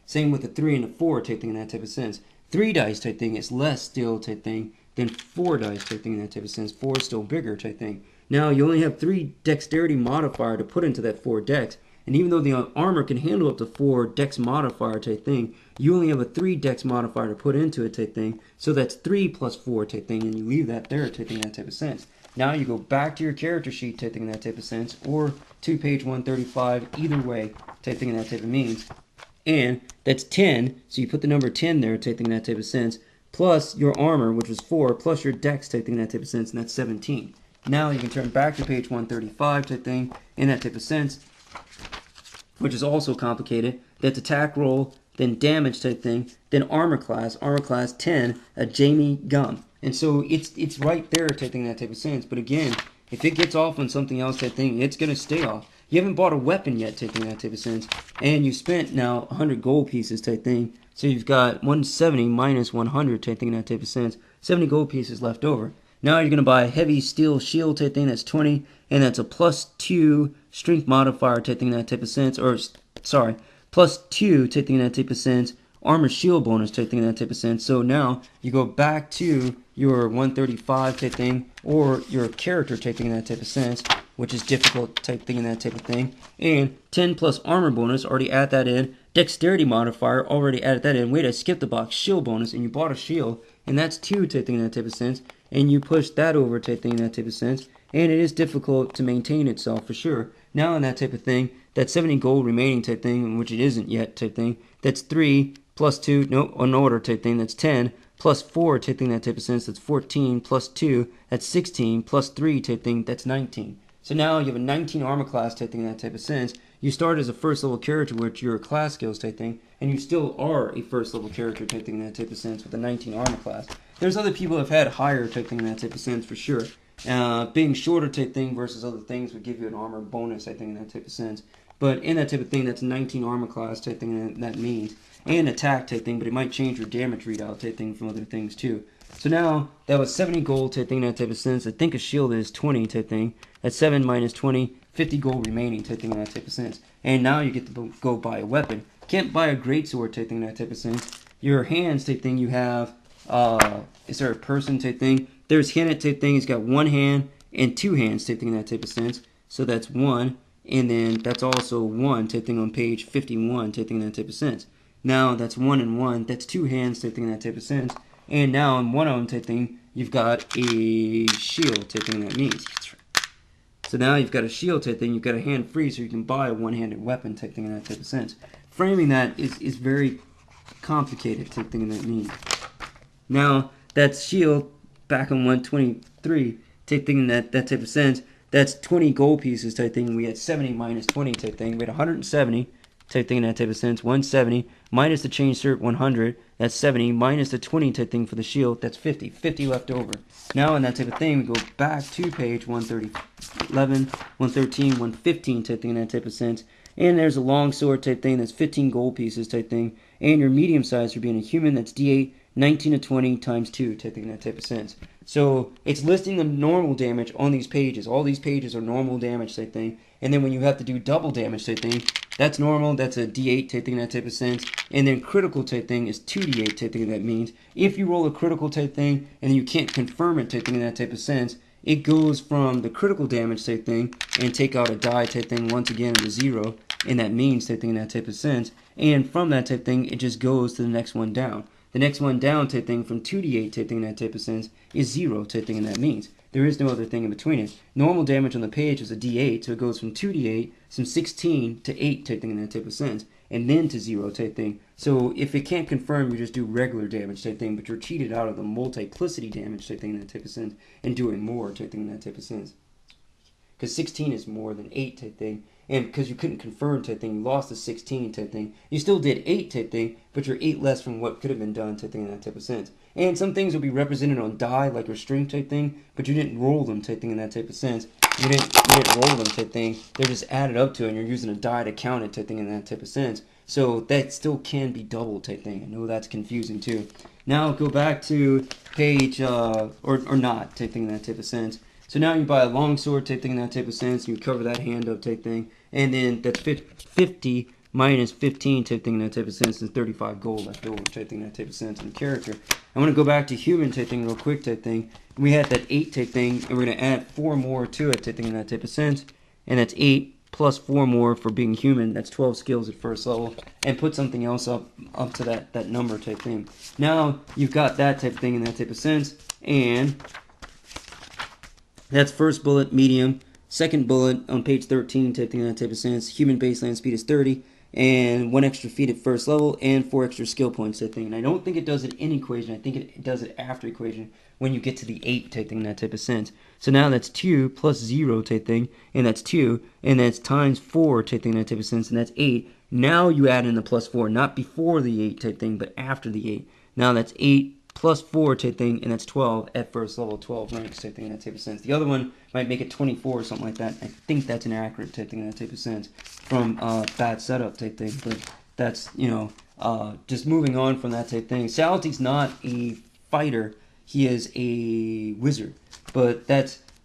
[SPEAKER 1] Same with the 3 and the 4 type thing in that type of sense. 3 dice type thing is less still type thing than 4 dice type thing in that type of sense. 4 is still bigger type thing. Now you only have 3 dexterity modifier to put into that 4 dex. And even though the armor can handle up to 4 dex modifier type thing, you only have a 3 dex modifier to put into it type thing. So that's 3 plus 4 type thing, and you leave that there type thing in that type of sense. Now you go back to your character sheet type thing in that type of sense, or to page 135, either way type thing in that type of means. And that's 10, so you put the number 10 there type thing in that type of sense, plus your armor, which was 4, plus your dex type thing in that type of sense, and that's 17. Now you can turn back to page 135 type thing in that type of sense, which is also complicated. That's attack roll, then damage type thing, then armor class 10, a Jamie Gum. And so it's right there type thing in that type of sense. But again, if it gets off on something else type thing, it's going to stay off. You haven't bought a weapon yet type thing in that type of sense. And you spent now 100 gold pieces type thing. So you've got 170 minus 100 type thing in that type of sense. 70 gold pieces left over. Now you're going to buy a heavy steel shield type thing, that's 20, and that's a plus 2 strength modifier type thing in that type of sense, or, sorry, plus 2 type thing in that type of sense, armor shield bonus type thing in that type of sense. So now you go back to your 135 type thing, or your character type thing in that type of sense, which is difficult type thing in that type of thing, and 10 plus armor bonus, already add that in, dexterity modifier, already added that in, wait, I skipped the box, shield bonus, and you bought a shield, and that's 2 type thing in that type of sense, and you push that over type thing in that type of sense, and it is difficult to maintain itself for sure. Now in that type of thing, that 70 gold remaining type thing, which it isn't yet type thing, that's 3 plus 2, no, an order type thing, that's 10, plus 4 type thing in that type of sense, that's 14, plus 2, that's 16, plus 3 type thing, that's 19. So now you have a 19 armor class type thing in that type of sense. You start as a first level character with your class skills type thing, and you still are a first level character type thing in that type of sense with a 19 armor class. There's other people who have had higher type thing in that type of sense for sure. Being shorter type thing versus other things would give you an armor bonus, I think, in that type of sense. But in that type of thing, that's 19 armor class type thing, and that means. And attack type thing, but it might change your damage readout type thing from other things too. So now, that was 70 gold type thing in that type of sense. I think a shield is 20 type thing. That's 7 minus 20, 50 gold remaining type thing in that type of sense. And now you get to go buy a weapon. Can't buy a greatsword type thing in that type of sense. Your hands type thing, you have, is there a person type thing? There's Hannah type thing, he's got 1 hand and 2 hands type thing in that type of sense. So that's 1, and then that's also 1 type thing on page 51 type thing in that type of sense. Now that's 1 and 1, that's 2 hands type thing in that type of sense. And now in one of them type thing, you've got a shield type thing that means. So now you've got a shield type thing, you've got a hand free, so you can buy a one-handed weapon type thing in that type of sense. Framing that is very complicated type thing in that means. Now that shield back on 123 type thing in that type of sense, that's 20 gold pieces type thing. We had 70 minus 20 type thing. We had 170 type thing in that type of sense. 170 minus the chain shirt 100. That's 70 minus the 20 type thing for the shield. That's 50. 50 left over. Now in that type of thing, we go back to page 130, 11, 113, 115 type thing in that type of sense. And there's a long sword type thing. That's 15 gold pieces type thing. And your medium size for being a human. That's D8. 19 to 20 times 2 type thing, that type of sense. So it's listing the normal damage on these pages. All these pages are normal damage type thing. And then when you have to do double damage type thing, that's normal, that's a D8 type thing, that type of sense. And then critical type thing is 2D8 type thing. That means if you roll a critical type thing and then you can't confirm it type thing in that type of sense, it goes from the critical damage type thing and take out a die type thing once again to 0, and that means type thing in that type of sense. And from that type thing, it just goes to the next one down. The next one down type thing from 2d8 type thing in that type of sense is 0 type thing in that means. There is no other thing in between it. Normal damage on the page is a d8, so it goes from 2d8, some 16 to 8 type thing in that type of sense, and then to 0 type thing. So if it can't confirm, you just do regular damage type thing, but you're cheated out of the multiplicity damage type thing in that type of sense, and doing more type thing in that type of sense. Because 16 is more than 8 type thing, and because you couldn't confirm type thing, you lost the 16 type thing. You still did 8 type thing, but you're 8 less from what could have been done type thing in that type of sense. And some things will be represented on die, like your string type thing, but you didn't roll them type thing in that type of sense. You didn't roll them type thing. They're just added up to it, and you're using a die to count it type thing in that type of sense. So that still can be double type thing. I know that's confusing too. Now go back to page, or not type thing in that type of sense. So now you buy a longsword type thing in that type of sense, and you cover that hand up type thing, and then that's 50 minus 15 type thing in that type of sense, and 35 gold left over type thing in that type of sense in the character. I want to go back to human type thing real quick type thing. We had that 8 type thing, and we're going to add 4 more to it type thing in that type of sense, and that's 8 plus 4 more for being human. That's 12 skills at first level, and put something else up to that number type thing. Now you've got that type of thing in that type of sense, and that's first bullet, medium. Second bullet on page 13, type thing in that type of sense. Human baseline speed is 30, and 1 extra feet at first level, and 4 extra skill points type thing. And I don't think it does it in equation. I think it does it after equation when you get to the 8 type thing in that type of sense. So now that's 2 plus 0 type thing, and that's 2, and that's times 4 type thing in that type of sense, and that's 8. Now you add in the plus 4, not before the 8 type thing, but after the 8. Now that's 8 plus 4 type thing, and that's 12 at first level, 12 ranks type thing in that type of sense. The other one might make it 24 or something like that. I think that's inaccurate type thing in that type of sense from bad setup type thing, but that's, just moving on from that type thing. Salty's not a fighter, he is a wizard, but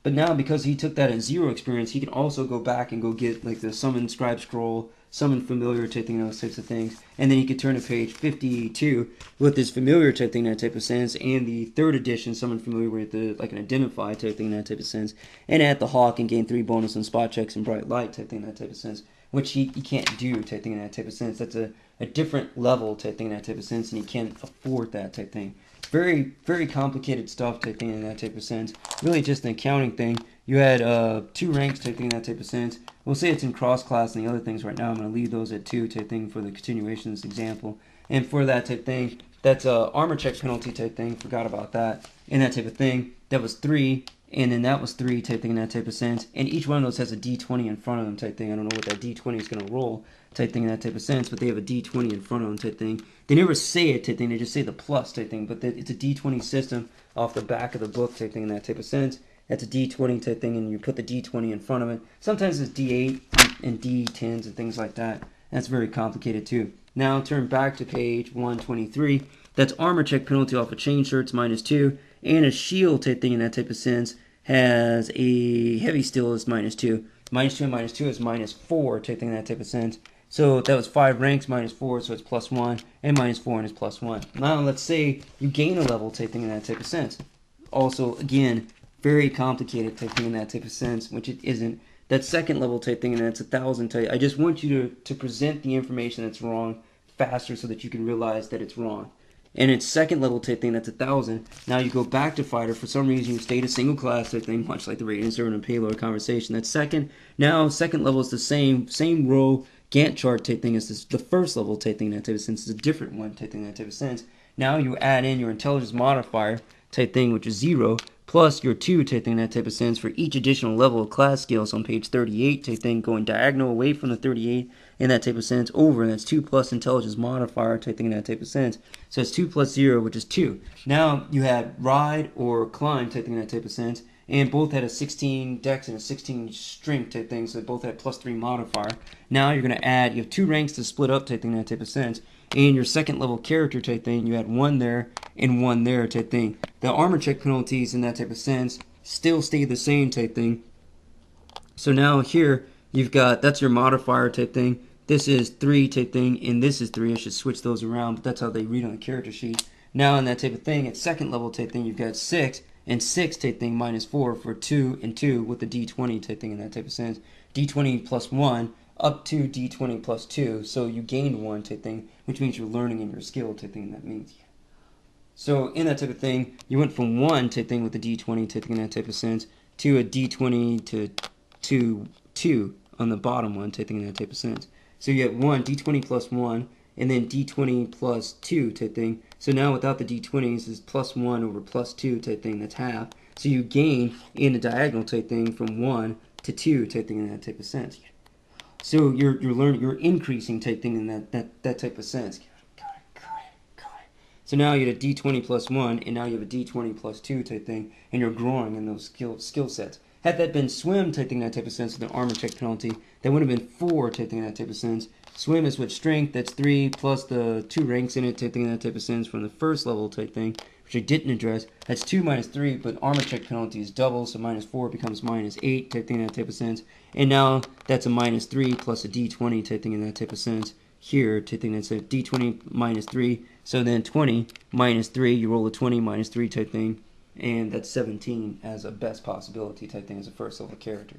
[SPEAKER 1] now because he took that at 0 experience, he can also go back and go get like the summon scribe scroll, summon familiar type thing, those types of things, and then he could turn to page 52 with this familiar type thing, that type of sense, and the 3rd edition summon familiar with like an identify type thing, that type of sense, and add the hawk and gain 3 bonus on spot checks and bright light type thing, that type of sense, which he can't do type thing in that type of sense. That's a different level type thing in that type of sense, and he can't afford that type thing. Very, very complicated stuff type thing in that type of sense. Really just an accounting thing. You had 2 ranks type thing in that type of sense. We'll say it's in cross class and the other things right now. I'm going to leave those at 2 type thing for the continuation of this example. And for that type thing, that's a armor check penalty type thing. Forgot about that. And that type of thing, that was 3. And then that was 3 type thing in that type of sense. And each one of those has a d20 in front of them type thing. I don't know what that d20 is going to roll type thing in that type of sense, but they have a d20 in front of them type thing. They never say it type thing, they just say the plus type thing, but it's a d20 system off the back of the book type thing in that type of sense. That's a d20 type thing, and you put the d20 in front of it. Sometimes it's d8 and d10s and things like that. That's very complicated too. Now turn back to page 123. That's armor check penalty off of chain shirts -2, and a shield type thing in that type of sense has a heavy steel is -2. -2 and -2 is -4 type thing in that type of sense. So that was 5 ranks -4, so it's +1, and -4 and it's +1. Now let's say you gain a level type thing in that type of sense. Also, again, very complicated type thing in that type of sense, which it isn't. That second level type thing, and that's 1,000 type. I just want you to present the information that's wrong faster so that you can realize that it's wrong. And it's second level type thing, that's 1,000. Now you go back to fighter. For some reason you stayed a single class type thing, much like the Radiant Servant and Payload conversation. That's second. Now second level is the same row Gantt chart type thing as the first level type thing in that type of sense. It's a different one type thing in that type of sense. Now you add in your intelligence modifier type thing, which is 0, plus your 2 type thing in that type of sense for each additional level of class skills on page 38 type thing, going diagonal away from the 38 in that type of sense over, and that's 2 plus intelligence modifier type thing in that type of sense. So it's 2 plus 0, which is 2. Now you had ride or climb type thing in that type of sense, and both had a 16 dex and a 16 strength type thing, so both had +3 modifier. Now you're going to add, you have 2 ranks to split up type thing in that type of sense. And your second level character type thing, you had 1 there and 1 there type thing. The armor check penalties in that type of sense still stay the same type thing. So now here you've got, that's your modifier type thing. This is 3 type thing, and this is 3. I should switch those around, but that's how they read on the character sheet. Now in that type of thing, at second level type thing, you've got 6 and 6 type thing minus 4 for 2 and 2 with the D20 type thing in that type of sense. D20 plus 1 up to D20 plus 2, so you gained 1 type thing, which means you're learning in your skill type thing, that means. So in that type of thing, you went from 1 type thing with the D20 type thing in that type of sense to a D20 to 2 on the bottom one type thing in that type of sense. So you get 1, D20 plus 1, and then D20 plus 2 type thing. So now without the D20s is plus 1 over plus 2 type thing, that's half. So you gain in a diagonal type thing from 1 to 2 type thing in that type of sense. So you're learning, you're increasing type thing in that type of sense. So now you had a D20 plus 1, and now you have a D20 plus 2 type thing, and you're growing in those skill sets. Had that been swim type thing in that type of sense with an armor check penalty, that would have been 4 type thing in that type of sense. Swim is with strength, that's 3 plus the 2 ranks in it type thing in that type of sense from the first level type thing, which I didn't address. That's 2 minus 3, but armor check penalty is double, so minus 4 becomes minus 8 type thing in that type of sense. And now that's a minus 3 plus a D20 type thing in that type of sense. Here, type thing that's a D20 minus 3, so then 20 minus 3, you roll a 20 minus 3 type thing, and that's 17 as a best possibility type thing as a first level character.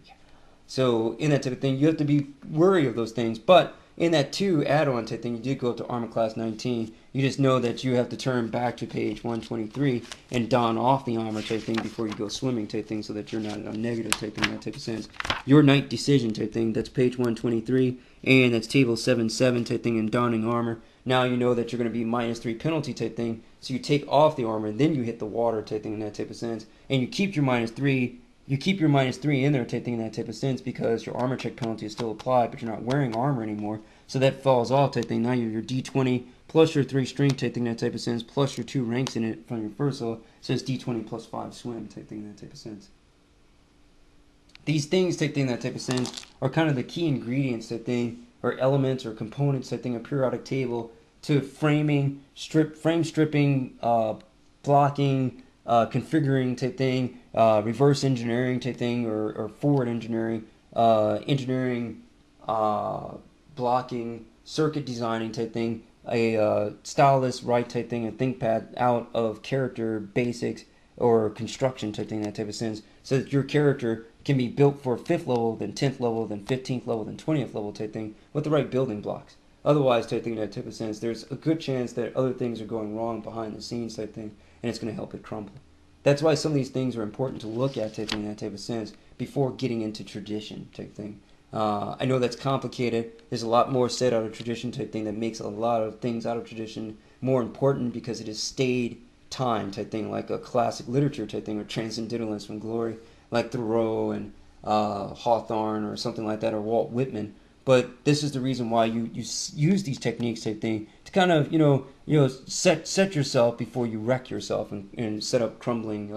[SPEAKER 1] So in that type of thing, you have to be wary of those things, but in that 2 add-on type thing, you did go up to armor class 19. You just know that you have to turn back to page 123 and don off the armor type thing before you go swimming type thing, so that you're not a negative type thing in that type of sense. Your night decision type thing, that's page 123, and that's table 7-7 type thing in donning armor. Now you know that you're going to be minus 3 penalty type thing, so you take off the armor, and then you hit the water type thing in that type of sense, and you keep your minus 3. You keep your minus 3 in there type thing in that type of sense because your armor check penalty is still applied, but you're not wearing armor anymore, so that falls off type thing. Now you're your D20 plus your 3 strength type thing in that type of sense, plus your 2 ranks in it from your first level, so it's D20 plus 5 swim type thing in that type of sense. These things type thing in that type of sense are kind of the key ingredients type thing, or elements or components type thing, a periodic table to framing, frame stripping, blocking, configuring type thing, reverse engineering type thing, or forward engineering, blocking, circuit designing type thing, a stylus right type thing, a ThinkPad out of character basics or construction type thing, that type of sense, so that your character can be built for 5th level, then 10th level, then 15th level, then 20th level type thing with the right building blocks. Otherwise, type thing, that type of sense, there's a good chance that other things are going wrong behind the scenes type thing, and it's going to help it crumble. That's why some of these things are important to look at type thing, that type of sense, before getting into tradition type thing. I know that's complicated. There's a lot more said out of tradition type thing that makes a lot of things out of tradition more important because it has stayed time type thing, like a classic literature type thing, or transcendentalists from glory, like Thoreau and Hawthorne or something like that, or Walt Whitman. But this is the reason why you use these techniques type thing to kind of set yourself before you wreck yourself and set up crumbling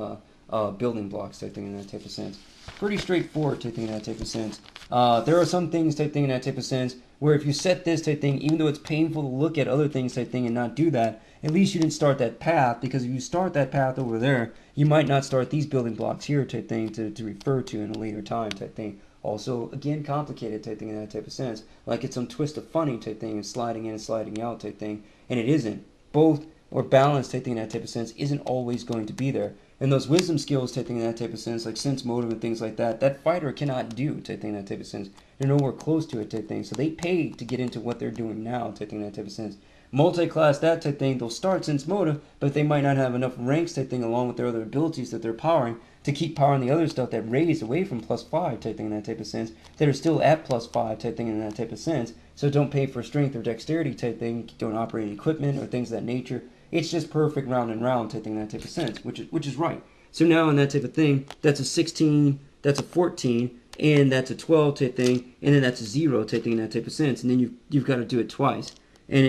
[SPEAKER 1] building blocks type thing in that type of sense. Pretty straightforward type thing in that type of sense. There are some things type thing in that type of sense where if you set this type thing, even though it's painful to look at other things type thing and not do that, at least you didn't start that path, because if you start that path over there, you might not start these building blocks here type thing to refer to in a later time type thing. Also, again, complicated type thing in that type of sense. Like it's some twist of funny type thing and sliding in and sliding out type thing. And it isn't. Both or balance type thing in that type of sense isn't always going to be there. And those wisdom skills type thing in that type of sense, like sense motive and things like that, that fighter cannot do type thing in that type of sense. They're nowhere close to it type thing. So they pay to get into what they're doing now type thing in that type of sense. Multi-class, that type thing, they'll start sense motive, but they might not have enough ranks type thing along with their other abilities that they're powering to keep powering the other stuff that raised away from +5 type thing in that type of sense, that are still at +5 type thing in that type of sense. So don't pay for strength or dexterity type thing, don't operate equipment or things of that nature. It's just perfect round and round type thing in that type of sense, which is right. So now in that type of thing, that's a 16, that's a 14, and that's a 12 type thing, and then that's a 0 type thing in that type of sense, and then you've got to do it twice. And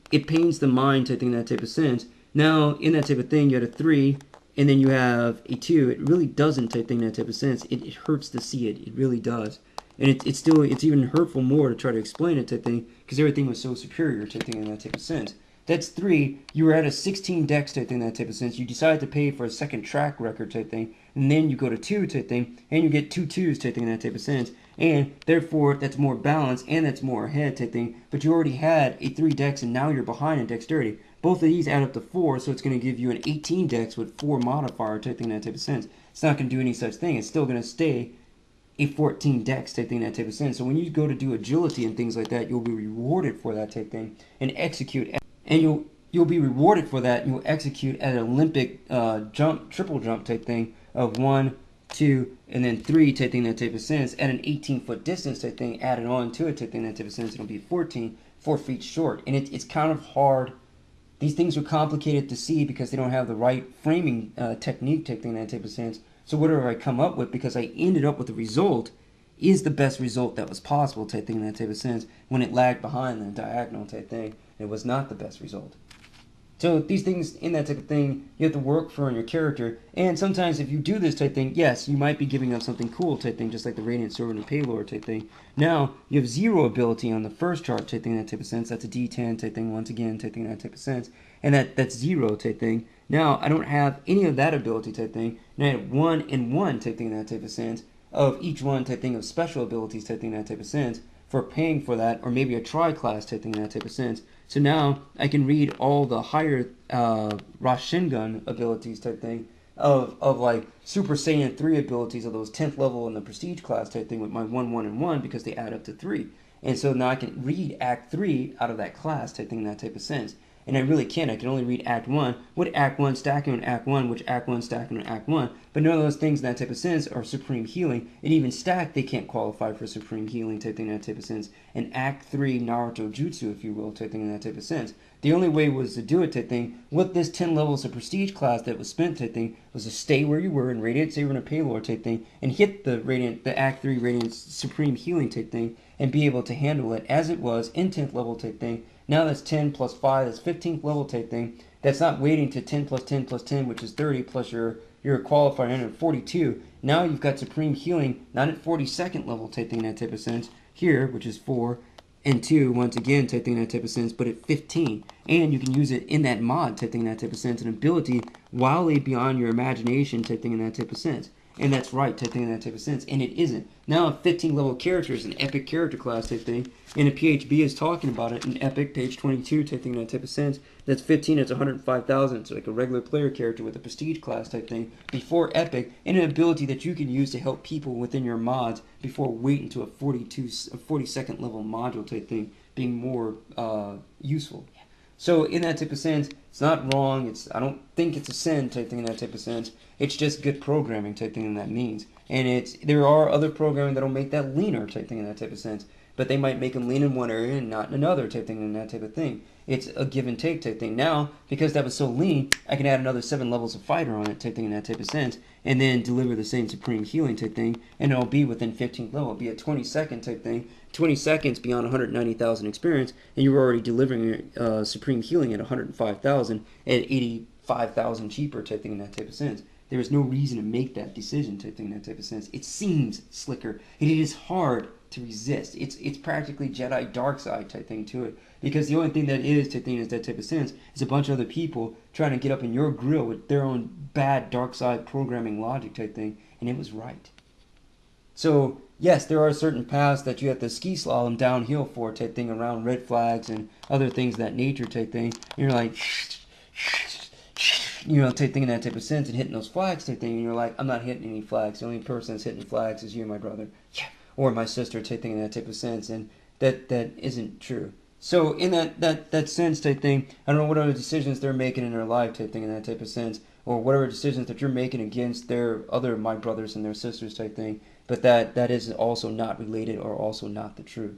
[SPEAKER 1] it pains the mind type thing in that type of sense. Now, in that type of thing, you had a 3, and then you have a 2. It really doesn't type thing in that type of sense. It hurts to see it. It really does. And it's even hurtful more to try to explain it type thing, because everything was so superior type thing in that type of sense. That's 3. You were at a 16 decks type thing in that type of sense. You decided to pay for a second track record type thing, and then you go to 2 type thing, and you get 2 2s type thing in that type of sense. And therefore, that's more balanced, and that's more ahead type thing. But you already had a 3 decks, and now you're behind in dexterity. Both of these add up to 4, so it's going to give you an 18 dex with 4 modifier type thing in that type of sense. It's not going to do any such thing. It's still going to stay a 14 dex type thing in that type of sense. So when you go to do agility and things like that, you'll be rewarded for that type thing and execute. And you'll be rewarded for that, and you'll execute at an Olympic triple jump type thing of 1, 2, and then 3 type thing in that type of sense at an 18-foot distance type thing added on to it type thing in that type of sense. It'll be 14, 4 feet short, and it's kind of hard. These things are complicated to see because they don't have the right framing technique type thing in that type of sense. So whatever I come up with, because I ended up with the result, is the best result that was possible type thing in that type of sense. When it lagged behind the diagonal type thing, it was not the best result. So these things in that type of thing, you have to work for in your character. And sometimes if you do this type thing, yes, you might be giving up something cool type thing, just like the Radiant Servant and Paylord type thing. Now, you have 0 ability on the first chart type thing in that type of sense. That's a D10 type thing once again type thing in that type of sense. And that's 0 type thing. Now, I don't have any of that ability type thing. And I have 1 and 1 type thing in that type of sense. Of each one type thing of special abilities type thing in that type of sense. For paying for that, or maybe a tri-class type thing in that type of sense. So now I can read all the higher Rasengan abilities type thing of like Super Saiyan 3 abilities of those 10th level in the prestige class type thing with my 1, 1, and 1 because they add up to 3. And so now I can read Act 3 out of that class type thing in that type of sense. And I really can't. I can only read Act 1. What Act 1 stacking on Act 1, which Act 1 stacking on Act 1. But none of those things in that type of sense are Supreme Healing. And even stacked, they can't qualify for Supreme Healing type thing in that type of sense. And Act 3 Naruto Jutsu, if you will, type thing in that type of sense. The only way was to do it type thing with this 10 levels of prestige class that was spent type thing was to stay where you were in Radiant Saber and Paylord type thing and hit the Act 3 Radiant Supreme Healing type thing and be able to handle it as it was in 10th level type thing. Now that's 10 plus 5, that's 15th level type thing. That's not waiting to 10 plus 10 plus 10, which is 30, plus your qualifier in at 42. Now you've got Supreme Healing, not at 42nd level type thing in that type of sense, here, which is 4 and 2, once again, type thing in that type of sense, but at 15. And you can use it in that mod type thing in that type of sense, an ability wildly beyond your imagination type thing in that type of sense. And that's right type thing in that type of sense, and it isn't. Now a 15 level character is an epic character class type thing, and a PHB is talking about it in epic, page 22 type thing in that type of sense. That's 15, it's 105,000, it's like a regular player character with a prestige class type thing, before epic, and an ability that you can use to help people within your mods before waiting to a 42nd level module type thing being more useful. So in that type of sense, it's not wrong. I don't think it's a sin type thing in that type of sense. It's just good programming type thing, and that means. And there are other programming that'll make that leaner type thing in that type of sense. But they might make them lean in one area and not in another type thing and that type of thing. It's a give and take type thing. Now, because that was so lean, I can add another 7 levels of fighter on it type thing in that type of sense, and then deliver the same Supreme Healing type thing, and it'll be within 15th level. It'll be a 20-second type thing. 20 seconds beyond 190,000 experience, and you were already delivering Supreme Healing at 105,000 at 85,000 cheaper type thing in that type of sense. There is no reason to make that decision type thing in that type of sense. It seems slicker, and it is hard to resist. It's practically Jedi dark side type thing to it, because the only thing that is type thing is that type of sense is a bunch of other people trying to get up in your grill with their own bad dark side programming logic type thing, and it was right. So yes, there are certain paths that you have to ski slalom downhill for type thing around red flags and other things of that nature type thing. And you're like, type thing in that type of sense and hitting those flags type thing. And you're like, I'm not hitting any flags. The only person that's hitting flags is you, my brother. Yeah. Or my sister type thing in that type of sense. And that isn't true. So in that sense type thing, I don't know what other decisions they're making in their life type thing in that type of sense. Or whatever decisions that you're making against their other my brothers and their sisters type thing. But that is also not related or also not the truth.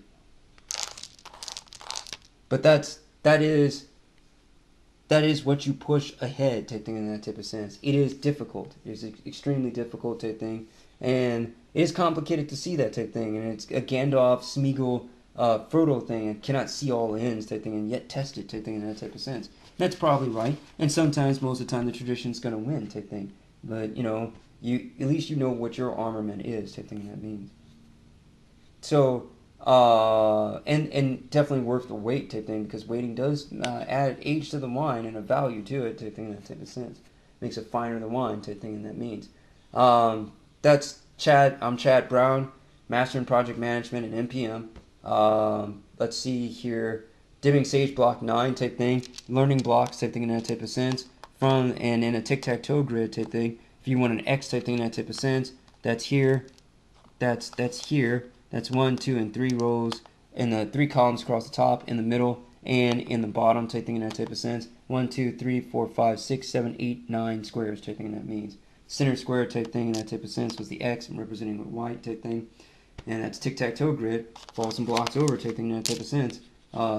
[SPEAKER 1] But that is what you push ahead type thing in that type of sense. It is difficult. It is extremely difficult type thing. And it is complicated to see that type thing. And it's a Gandalf, Smeagol, Frodo thing, and cannot see all ends type thing and yet test it type thing in that type of sense. That's probably right. And sometimes, most of the time, the tradition's going to win type thing. But, at least you know what your armament is type thing that means. So and definitely worth the wait type thing, because waiting does add age to the wine and a value to it type thing in that type of sense. Makes it finer the wine type thing, and that means. That's Chad. I'm Chad Brown, Master in Project Management at NPM. Let's see here. Deming Sage Block 9 type thing. Learning blocks type thing in that type of sense. From and in a tic-tac-toe grid type thing. If you want an X type thing in that type of sense, that's here. That's here. That's 1, 2, and 3 rows, and the 3 columns across the top, in the middle, and in the bottom type thing in that type of sense. 1, 2, 3, 4, 5, 6, 7, 8, 9 squares type thing, and that means. Center square type thing in that type of sense was the X, and representing the white type thing. And that's tic-tac-toe grid. Fall some blocks over type thing in that type of sense.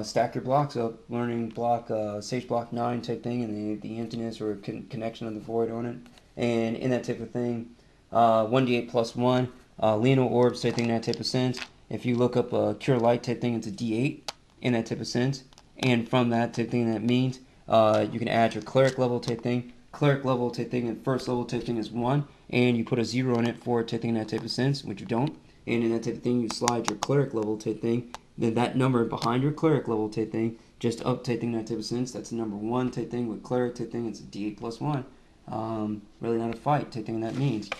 [SPEAKER 1] Stack your blocks up. Learning block, Sage block 9 type thing, and the emptiness or connection of the void on it. And in that type of thing, 1d8 plus 1. Lino orbs type thing in that type of sense. If you look up a cure light type thing, it's a d8 in that type of sense. And from that type thing, that means you can add your cleric level type thing. Cleric level type thing and first level type thing is 1, and you put a 0 in it for type thing in that type of sense, which you don't. And in that type of thing, you slide your cleric level type thing. Then that number behind your cleric level type thing, just up type thing in that type of sense. That's number 1 type thing with cleric type thing. It's a d8 plus 1. Really not a fight type thing that means.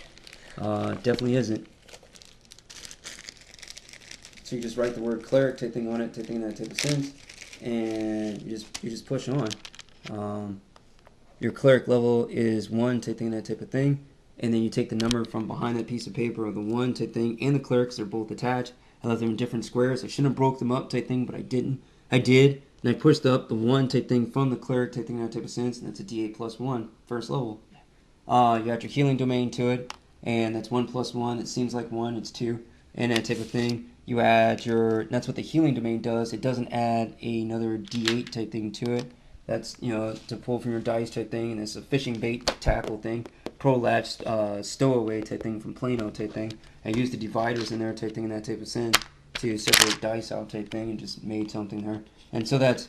[SPEAKER 1] Definitely isn't. So you just write the word cleric type thing on it, type thing in that type of sense, and you just push on. Your cleric level is 1 type thing, that type of thing, and then you take the number from behind that piece of paper of the 1 type thing and the clerics. They're both attached. I left them in different squares. I shouldn't have broke them up type thing, but I didn't. I did, and I pushed up the 1 type thing from the cleric type thing, that type of sense, and that's a d8 plus 1 first level. You got your healing domain to it, and that's 1 plus 1. It seems like 1, it's 2, and that type of thing. You add your, that's what the healing domain does. It doesn't add another d8 type thing to it. That's, to pull from your dice type thing, and it's a fishing bait tackle thing. Pro latch stowaway type thing from Plano type thing. I used the dividers in there type thing in that type of sense to separate dice out type thing, and just made something there. And so that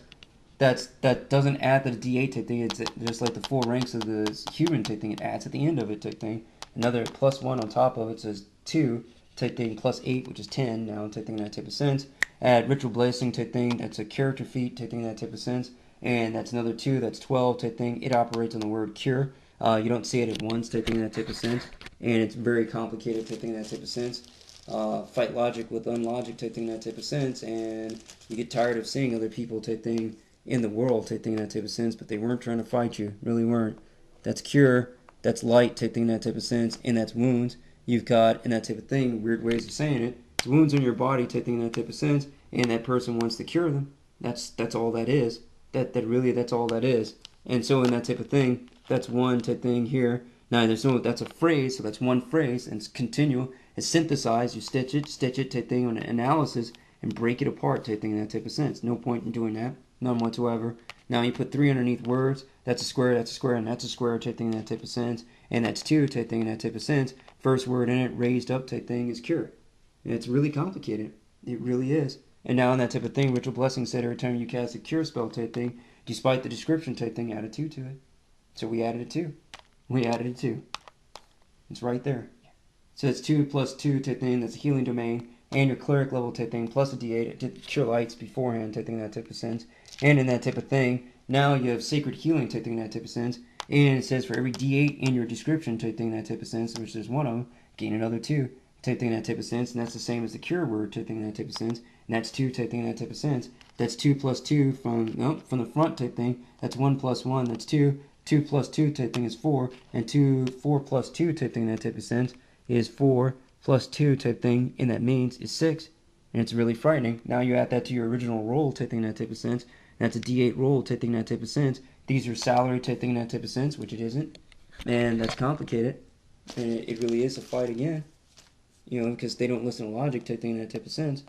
[SPEAKER 1] doesn't add the d8 type thing. It's just like the 4 ranks of the human type thing. It adds at the end of it type thing. Another plus 1 on top of it says 2 type thing plus 8, which is 10 now type thing in that type of sense. Add ritual blessing type thing. That's a character feat type thing in that type of sense. And that's another 2. That's 12 type thing. It operates on the word cure. You don't say it at once type thing in that type of sense. And it's very complicated type thing in that type of sense. Fight logic with unlogic type thing in that type of sense. And you get tired of seeing other people type thing in the world type thing in that type of sense, but they weren't trying to fight you, really weren't. That's cure, that's light type thing in that type of sense, and that's wounds. You've got, and that type of thing, weird ways of saying it, it's wounds on your body type thing in that type of sense, and that person wants to cure them. That's all that is. That's all that is. And so in that type of thing, that's one type thing here. Now that's a phrase, so that's one phrase, and it's continual. It's synthesized, you stitch it type thing on an analysis, and break it apart type thing in that type of sense. No point in doing that. None whatsoever. Now you put 3 underneath words. That's a square, and that's a square type thing in that type of sense. And that's 2 type thing in that type of sense. First word in it, raised up type thing, is cure. And it's really complicated. It really is. And now in that type of thing, ritual blessing said every time you cast a cure spell type thing, despite the description type thing, add a 2 to it. So we added a 2. We added a 2. It's right there. So it's 2 plus 2 type thing. That's a healing domain. And your cleric level type thing, plus a d8. It did cure lights beforehand type thing in that type of sense. And in that type of thing, now you have sacred healing type thing in that type of sense. And it says for every d8 in your description type thing in that type of sense, which there's 1 of them, gain another 2 type thing in that type of sense. And that's the same as the cure word type thing in that type of sense. And that's 2 type thing in that type of sense. That's 2 plus 2 from the front type thing. That's 1 plus 1. That's 2. 2 plus 2 type thing is 4. And 4 plus 2 type thing in that type of sense is 4 plus 2 type thing. And that means is 6. And it's really frightening. Now you add that to your original roll type thing in that type of sense. That's a d8 roll type thing in that type of sense. These are salary type thing in that type of sense, which it isn't. And that's complicated. And it really is a fight again. Because they don't listen to logic type thing in that type of sense.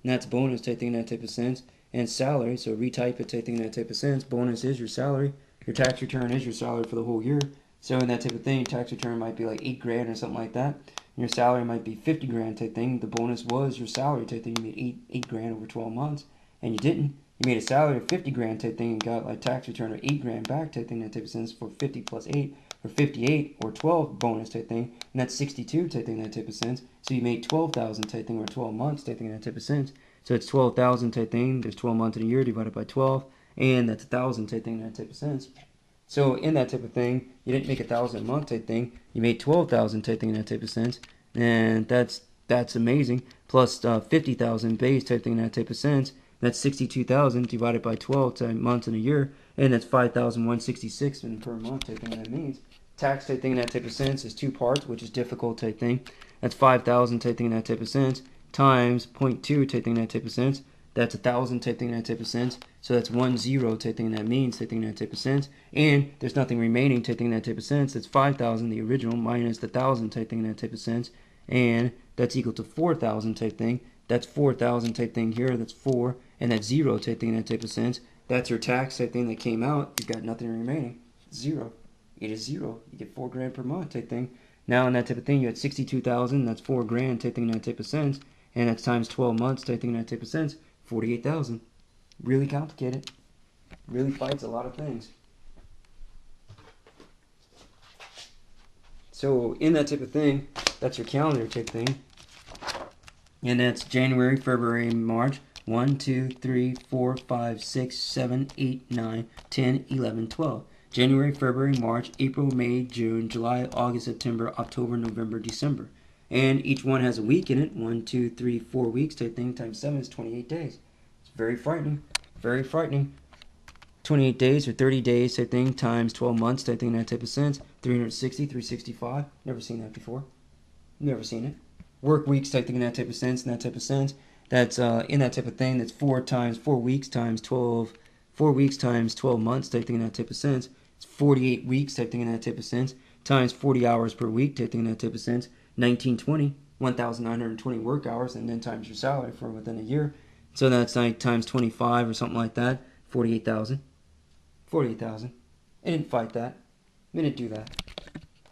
[SPEAKER 1] And that's bonus type thing in that type of sense. And salary, so retype it type thing in that type of sense. Bonus is your salary. Your tax return is your salary for the whole year. So in that type of thing, your tax return might be like 8 grand or something like that. And your salary might be 50 grand type thing. The bonus was your salary type thing. You made 8 grand over 12 months. And you didn't. You made a salary of 50 grand type thing and got like tax return of 8 grand back type thing, that type of sense, for 50 plus 8 or 58 or 12 bonus type thing, and that's 62 type thing, that type of sense. So you make 12,000 type thing, or 12 months type thing, that type of sense. So it's 12,000 type thing. There's 12 months in a year divided by 12, and that's 1,000 type thing, that type of sense. So in that type of thing, you didn't make 1,000 a month type thing. You made 12,000 type thing in that type of sense, and that's amazing. Plus 50,000 base type thing in that type of sense. That's 62,000 divided by 12 months in a year, and that's 5,166 per month type thing. That means tax type thing in that type of sense is 2 parts, which is difficult type thing. That's 5,000 type thing in that type of sense times 0.2 type thing in that type of sense. That's 1,000 type thing in that type of sense. So that's 1 0 type thing, that means type thing in that type of sense. And there's nothing remaining type thing in that type of sense. That's 5,000, the original, minus the 1,000 type thing in that type of sense. And that's equal to 4,000 type thing. That's 4,000 type thing here. That's 4. And that's 0 type thing in that type of sense. That's your tax type thing that came out. You've got nothing remaining. 0. It is 0. You get $4,000 per month type thing. Now in that type of thing, you had 62,000. That's $4,000 type thing in that type of sense. And that's times 12 months type thing in that type of sense. 48,000. Really complicated. Really fights a lot of things. So in that type of thing, that's your calendar type thing. And that's January, February, March. 1, 2, 3, 4, 5, 6, 7, 8, 9, 10, 11, 12. January, February, March, April, May, June, July, August, September, October, November, December. And each one has a week in it. 1, 2, 3, 4 weeks type thing times 7 is 28 days. It's very frightening. Very frightening. 28 days or 30 days type thing times 12 months type thing in that type of sense. 360, 365. Never seen that before. Never seen it. Work weeks type thing in that type of sense. In that type of sense. That's in that type of thing. That's 4 weeks times 12. 4 weeks times 12 months type thing in that type of sense. It's 48 weeks type thing in that type of sense. Times 40 hours per week type thing in that type of sense. 1920. 1,920 work hours, and then times your salary for within a year. So that's like times 25 or something like that. 48,000. 48,000. I didn't fight that. I didn't do that.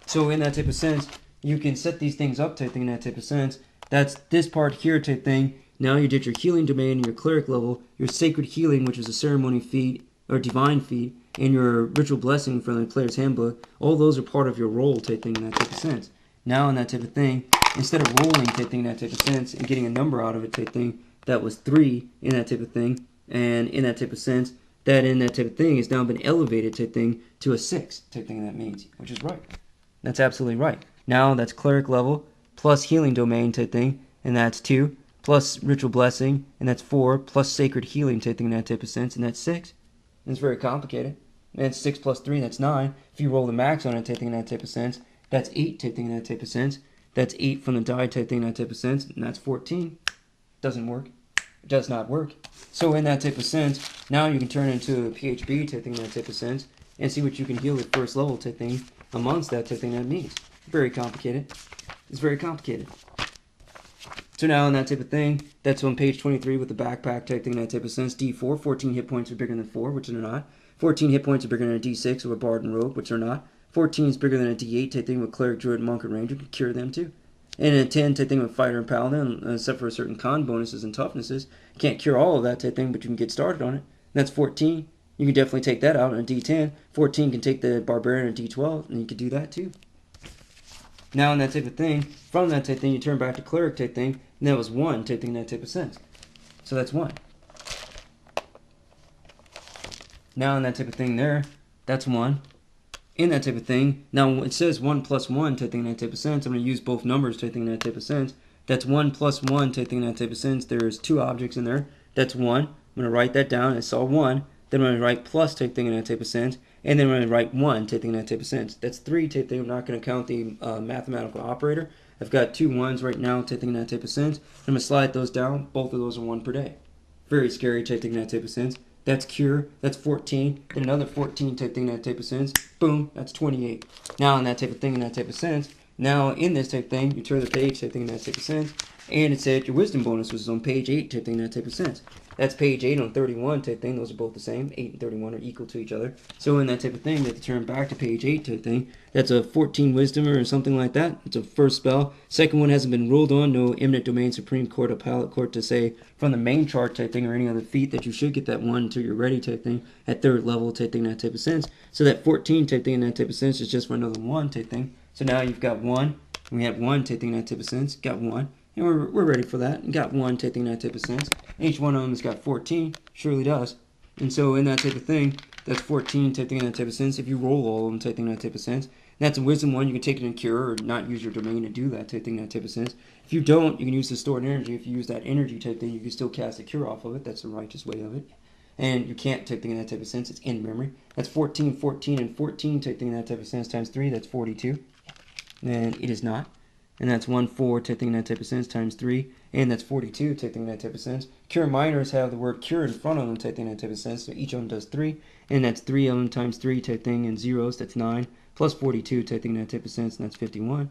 [SPEAKER 1] So in that type of sense, you can set these things up type thing in that type of sense. That's this part here type thing. Now you did your healing domain, your cleric level, your sacred healing, which is a ceremony feat, or divine feat, and your ritual blessing from the player's handbook. All those are part of your role type thing in that type of sense. Now in that type of thing, instead of rolling type thing in that type of sense and getting a number out of it type thing, that was 3 in that type of thing, and in that type of sense, that in that type of thing has now been elevated type thing to a 6 type thing, that means, which is right. That's absolutely right. Now that's cleric level plus healing domain type thing, and that's 2, plus ritual blessing, and that's 4, plus sacred healing type thing in that type of sense, and that's 6. And it's very complicated. And it's 6 plus 3, that's 9. If you roll the max on it type thing in that type of sense, that's 8 type thing in that type of sense. That's 8 from the die type thing in that type of sense, and that's 14. Doesn't work. It does not work. So in that type of sense, now you can turn into a PHB type thing in that type of sense, and see what you can heal at first level type thing amongst that type thing that means. Very complicated. It's very complicated. So now in that type of thing, that's on page 23 with the backpack type thing in that type of sense. D4, 14 hit points are bigger than 4, which they're not. 14 hit points are bigger than a D6 with a bard and rogue, which they're not. 14 is bigger than a D8 type thing with cleric, druid, monk, and ranger. You can cure them too. And a 10 type thing with fighter and paladin, except for certain con bonuses and toughnesses. You can't cure all of that type thing, but you can get started on it. And that's 14. You can definitely take that out on a D10. 14 can take the barbarian on a D12, and you can do that too. Now in that type of thing, from that type of thing, you turn back to cleric type thing, and that was 1 type thing in that type of sense. So that's 1. Now in that type of thing there, that's 1. In that type of thing, now it says 1 plus 1 type thing in that type of sense. I'm going to use both numbers type thing in that type of sense. That's 1 plus 1 type thing in that type of sense. There's 2 objects in there. That's 1. I'm going to write that down. I saw 1. Then I'm going to write plus type thing in that type of sense. And then I'm going to write 1 type thing in that type of sense. That's 3 type thing. I'm not going to count the mathematical operator. I've got 2 1s right now type thing in that type of sense. I'm going to slide those down. Both of those are 1 per day. Very scary type thing in that type of sense. That's cure. That's 14. Then another 14 type thing in that type of sense. Boom. That's 28. Now in that type of thing in that type of sense. Now in this type thing, you turn the page type thing in that type of sense. And it said your wisdom bonus was on page 8 type thing, that type of sense. That's page 8 on 31 type thing. Those are both the same. 8 and 31 are equal to each other. So in that type of thing, they have to turn back to page 8 type thing. That's a 14 wisdom or something like that. It's a first spell. Second one hasn't been ruled on. No eminent domain, supreme court, appellate court to say from the main chart type thing or any other feat that you should get that one until you're ready type thing at third level type thing, that type of sense. So that 14 type thing in that type of sense is just for another 1 type thing. So now you've got 1. We have 1 type thing in that type of sense. Got 1. And we're ready for that. Got 1 type thing in that type of sense. And each one of them has got 14. Surely does. And so in that type of thing, that's 14 type thing in that type of sense. If you roll all of them type thing in that type of sense. And that's a wisdom one. You can take it in cure or not use your domain to do that type thing in that type of sense. If you don't, you can use the stored energy. If you use that energy type thing, you can still cast a cure off of it. That's the righteous way of it. And you can't type thing in that type of sense. It's in memory. That's 14, 14, and 14 type thing in that type of sense times 3. That's 42. And it is not. And that's 1, 4 type thing in that type of sense times 3. And that's 42 type thing in that type of sense. Cure minors have the word cure in front of them type thing in that type of sense. So each of them does 3. And that's 3 of them times 3 type thing in zeros. That's 9. Plus 42 type thing in that type of sense. And that's 51.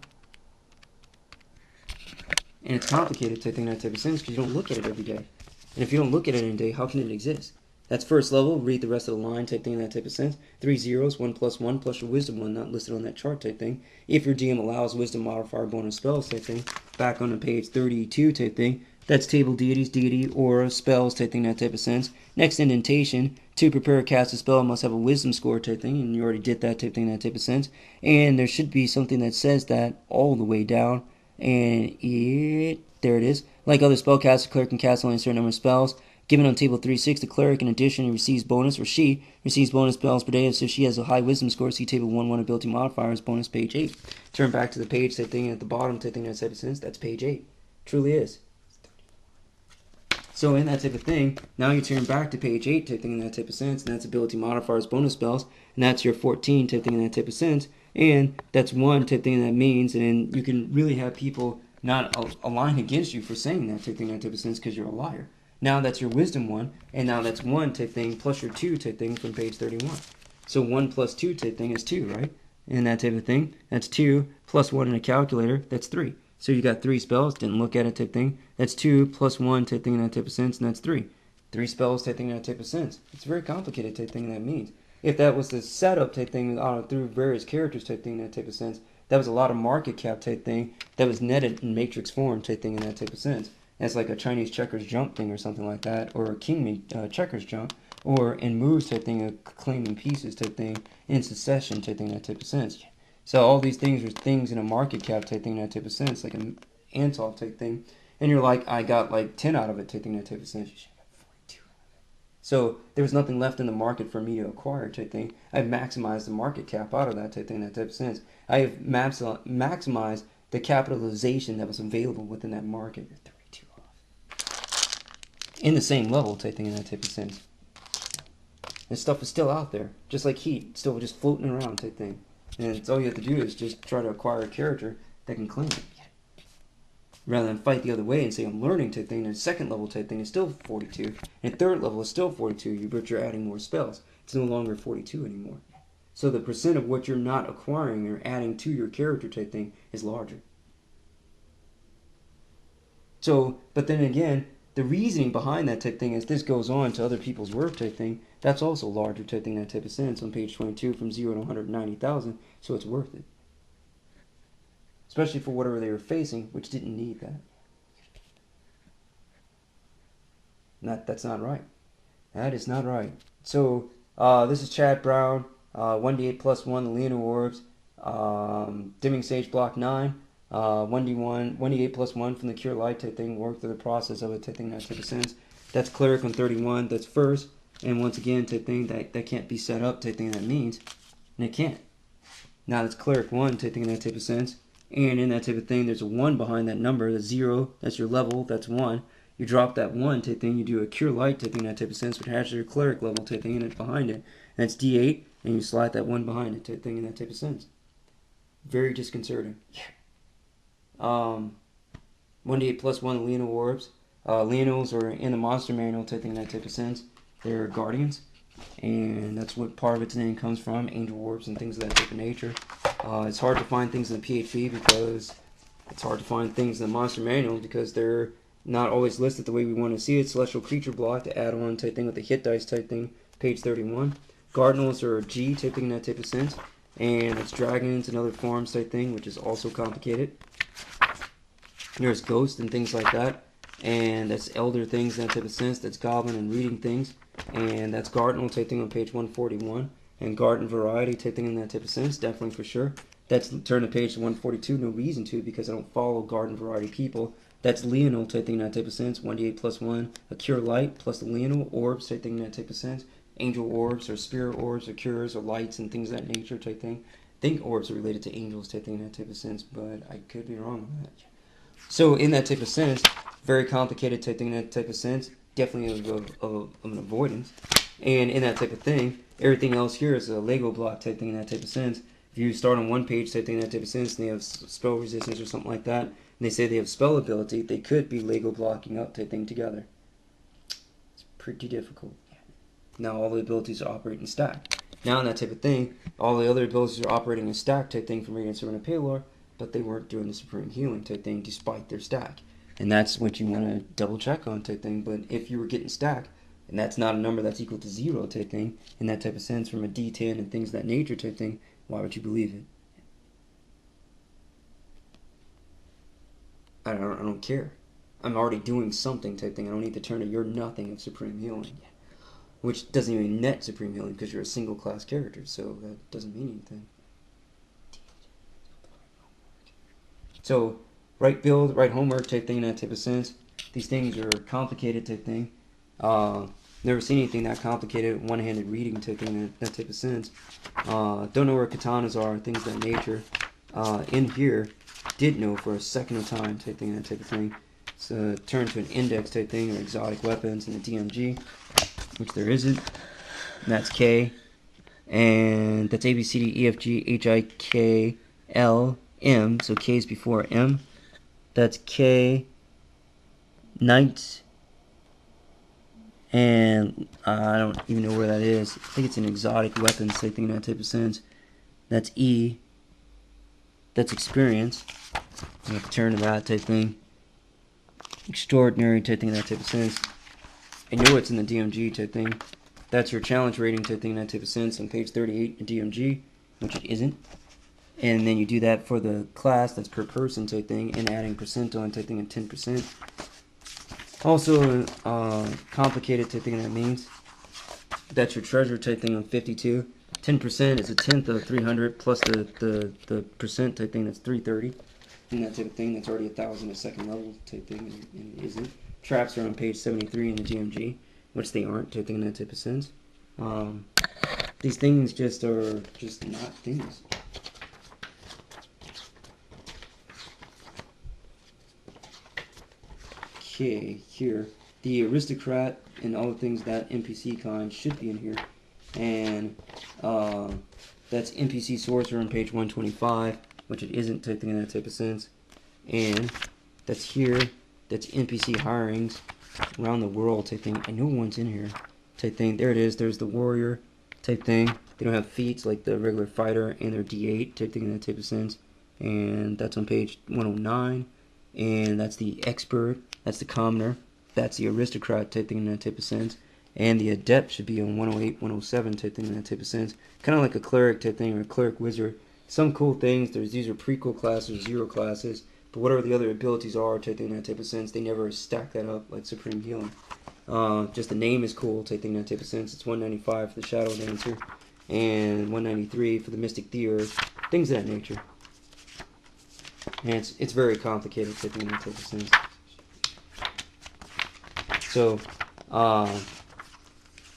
[SPEAKER 1] And it's complicated type thing in that type of sense because you don't look at it every day. And if you don't look at it every day, how can it exist? That's first level. Read the rest of the line type thing in that type of sense. 3 zeros, 1 plus 1 plus your wisdom one not listed on that chart type thing. If your DM allows wisdom modifier bonus spells type thing. Back on the page 32 type thing. That's table deities, deity, aura, spells type thing, that type of sense. Next indentation. To prepare or cast a spell, must have a wisdom score type thing. And you already did that type thing, that type of sense. And there should be something that says that all the way down. And there it is. Like other spellcasters, cleric can cast only a certain number of spells. Given on table 3-6, the cleric, in addition, receives bonus, or she receives bonus spells per day, so she has a high wisdom score. See table 1-1 ability modifiers, bonus page 8. Turn back to the page, that thing at the bottom, that thing that type of sense, that's page 8. Truly is. So in that type of thing, now you turn back to page 8, type thing in that type of sense, and that's ability modifiers, bonus spells, and that's your 14 type thing in that type of sense, and that's 1 type thing that means, and you can really have people not align against you for saying that type thing in that type of sense because you're a liar. Now that's your wisdom one, and now that's 1 type thing plus your 2 type thing from page 31. So 1 plus 2 type thing is 2, right? And that type of thing, that's 2 plus 1 in a calculator, that's 3. So you got 3 spells, didn't look at it type thing. That's 2 plus 1 type thing in that type of sense, and that's 3. 3 spells type thing in that type of sense. It's very complicated type thing that means. If that was the setup type thing through various characters type thing in that type of sense, that was a lot of market cap type thing that was netted in matrix form type thing in that type of sense. That's like a Chinese checkers jump thing or something like that, or a king checkers jump, or in moves type thing, a claiming pieces type thing, in succession type thing, that type of sense. So all these things are things in a market cap type thing, that type of sense, like an Antov type thing, and you're like, I got like 10 out of it type thing, that type of sense. You should have 42 out of it. So there was nothing left in the market for me to acquire type thing. I've maximized the market cap out of that type thing, that type of sense. I have maximized the capitalization that was available within that market. In the same level type thing in that type of sense. And stuff is still out there. Just like heat. Still just floating around type thing. And it's all you have to do is just try to acquire a character that can claim it. Rather than fight the other way and say I'm learning type thing. And second level type thing is still 42. And third level is still 42. But you're adding more spells. It's no longer 42 anymore. So the percent of what you're not acquiring or adding to your character type thing is larger. So, but then again, the reasoning behind that type thing as this goes on to other people's work type thing, that's also larger type thing, that type of sense on page 22 from 0 to 190,000, so it's worth it. Especially for whatever they were facing, which didn't need that. That's not right. That is not right. So, this is Chad Brown, 1d8 plus 1, the Leono Orbs, Deming Sage Block 9. 1d1, 1d8 plus 1 from the Cure Light type thing, work through the process of it type thing, that type of sense. That's Cleric on 31, that's first, and once again type thing, that can't be set up type thing, that means, and it can't. Now that's Cleric 1 type thing in that type of sense, and in that type of thing, there's a 1 behind that number, that's 0, that's your level, that's 1. You drop that 1 type thing, you do a Cure Light type thing, that type of sense, which has your Cleric level type thing, and it's behind it. And that's D8, and you slide that 1 behind it type thing, in that type of sense. Very disconcerting. 1d8 plus 1 Leono Orbs. Leonos are in the monster manual type thing, that type of sense. They're guardians, and that's what part of its name comes from, angel orbs and things of that type of nature. It's hard to find things in the PHP because It's hard to find things in the monster manual because they're not always listed the way we want to see it. Celestial creature block to add on type thing with the hit dice type thing, page 31. Cardinals are G type thing in that type of sense. And it's dragons and other forms type thing, which is also complicated. There's ghosts and things like that. And that's elder things in that type of sense. That's goblin and reading things. And that's cardinal type thing on page 141. And garden variety type thing in that type of sense, definitely for sure. That's turn to page 142, no reason to because I don't follow garden variety people. That's Leonal type thing in that type of sense, 1d8 plus 1. A cure light plus the Leonal, orbs type thing in that type of sense. Angel orbs or spirit orbs or cures or lights and things of that nature type thing. I think orbs are related to angels type thing in that type of sense, but I could be wrong on that. So in that type of sense, very complicated type thing in that type of sense, definitely of an avoidance. And in that type of thing, everything else here is a Lego block type thing in that type of sense. If you start on one page type thing in that type of sense, and they have spell resistance or something like that, and they say they have spell ability, they could be Lego blocking up type thing together. It's pretty difficult. Now all the abilities are operating in stack. Now in that type of thing, all the other abilities are operating in stack type thing from Radiant Servant of Palor, but they weren't doing the Supreme Healing type thing despite their stack. And that's what you want to double check on type thing. But if you were getting stack, and that's not a number that's equal to 0 type thing, in that type of sense from a D10 and things of that nature type thing, why would you believe it? I don't care. I'm already doing something type thing. I don't need to turn to your nothing of Supreme Healing. Which doesn't even net Supreme Healing because you're a single class character, so that doesn't mean anything. So, right build, right homework type thing in that type of sense. These things are complicated type thing. Never seen anything that complicated, one-handed reading type thing, that type of sense. Don't know where katanas are, things of that nature. In here, did know for a second of time type thing, that type of thing. So turn to an index type thing or exotic weapons in the DMG, which there isn't. And that's K. And that's A, B, C, D, E, F, G, H, I, K, L, M. So K is before M. That's K. Knight. And I don't even know where that is. I think it's an exotic weapons type thing in that type of sense. That's E. That's experience. I'm going to turn to that type thing. Extraordinary type thing in that type of sense. I know it's in the DMG type thing. That's your challenge rating type thing in that type of sense on page 38 in DMG, which it isn't. And then you do that for the class, that's per person type thing, and adding percent on type thing at 10%. Also, complicated type thing that means. That's your treasure type thing on 52. 10% is a tenth of 300 plus the percent type thing, that's 330. And that type of thing, that's already 1,000 at second level type thing, and it isn't. Traps are on page 73 in the GMG, which they aren't type thing in that type of sense. These things just are just not things. Okay, here. The aristocrat and all the things that NPC kind should be in here. And that's NPC sorcerer on page 125, which it isn't type thing in that type of sense. And that's here. That's NPC hirings around the world type thing. I know one's in here type thing. There it is. There's the warrior type thing. They don't have feats like the regular fighter, and they're D8 type thing in that type of sense. And that's on page 109. And that's the expert. That's the commoner. That's the aristocrat type thing in that type of sense. And the adept should be on 108, 107 type thing in that type of sense. Kind of like a cleric type thing or a cleric wizard. Some cool things. These are prequel classes, 0 classes. But whatever the other abilities are type thing in that type of sense, they never stack that up like Supreme Healing. Just the name is cool type thing in that type of sense. It's 195 for the Shadow Dancer. And 193 for the Mystic Theurge. Things of that nature. And it's very complicated type thing in that type of sense. So,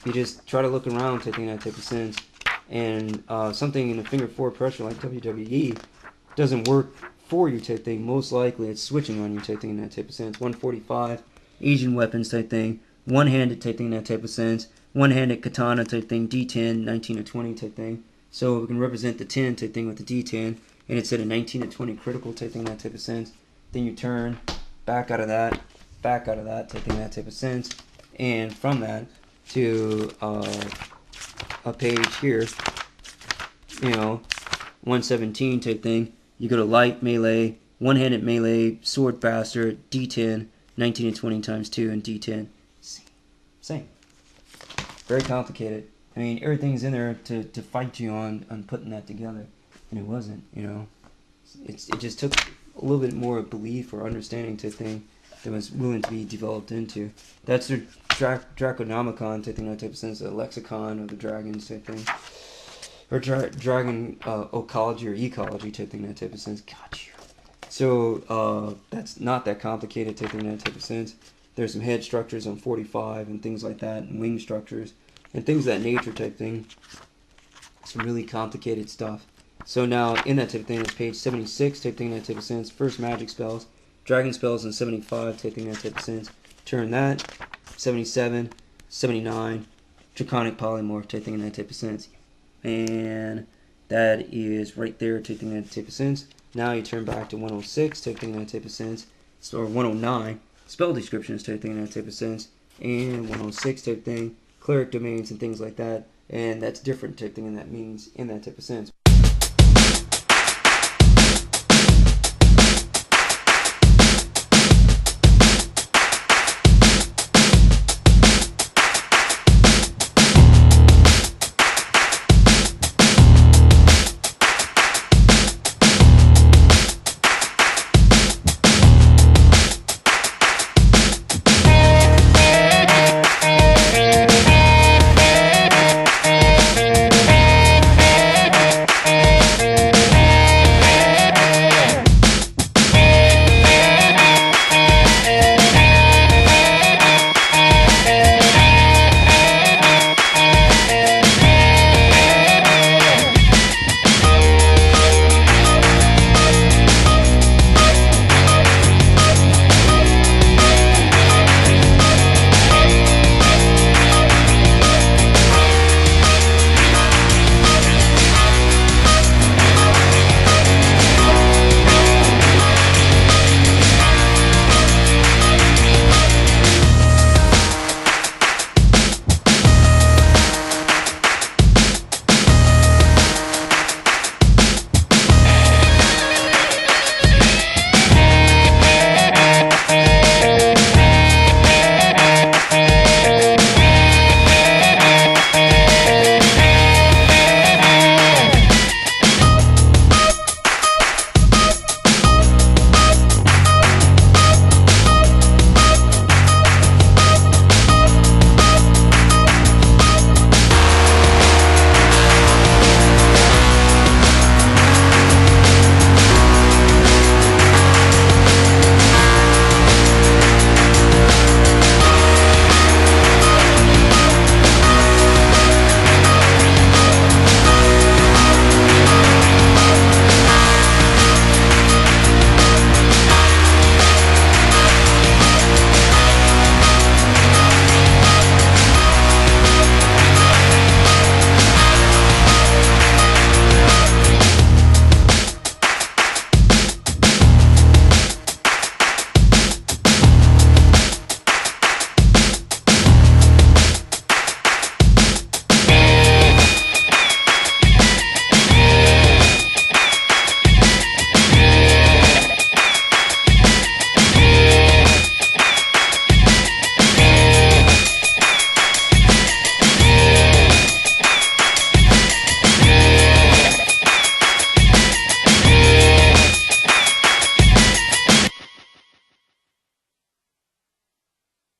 [SPEAKER 1] you just try to look around type thing in that type of sense. And something in the finger 4 pressure like WWE doesn't work for you type thing. Most likely it's switching on you type thing in that type of sense. 145, Asian weapons type thing. One-handed type thing in that type of sense. One-handed katana type thing. D10, 19 or 20 type thing. So we can represent the 10 type thing with the D10. And it's at a 19 to 20 critical type thing in that type of sense. Then you turn back out of that type thing in that type of sense. And from that to a page here, 117 type thing. You go to light, melee, One-handed melee, sword bastard, D10, 19 and 20 times 2, and D10. Same. Very complicated. I mean, everything's in there to fight you on putting that together. And it wasn't, you know. It just took a little bit more belief or understanding to thing that was willing to be developed into. That's their Draconomicon type thing, that type of sense, the lexicon of the dragons type thing. Or dragon ecology or ecology type thing, that type of sense. Got you. So that's not that complicated type thing, that type of sense. There's some head structures on 45 and things like that, and wing structures and things of that nature type thing. Some really complicated stuff. So now in that type of thing, it's page 76 type thing, that type of sense. First magic spells, dragon spells in 75 type thing, that type of sense. Turn that 77, 79, draconic polymorph type thing in that type of sense. And that is right there type thing in that type of sense. Now you turn back to 106 type thing in that type of sense, or 109 spell descriptions type thing in that type of sense, and 106 type thing, cleric domains and things like that, and that's different type thing, and that means in that type of sense.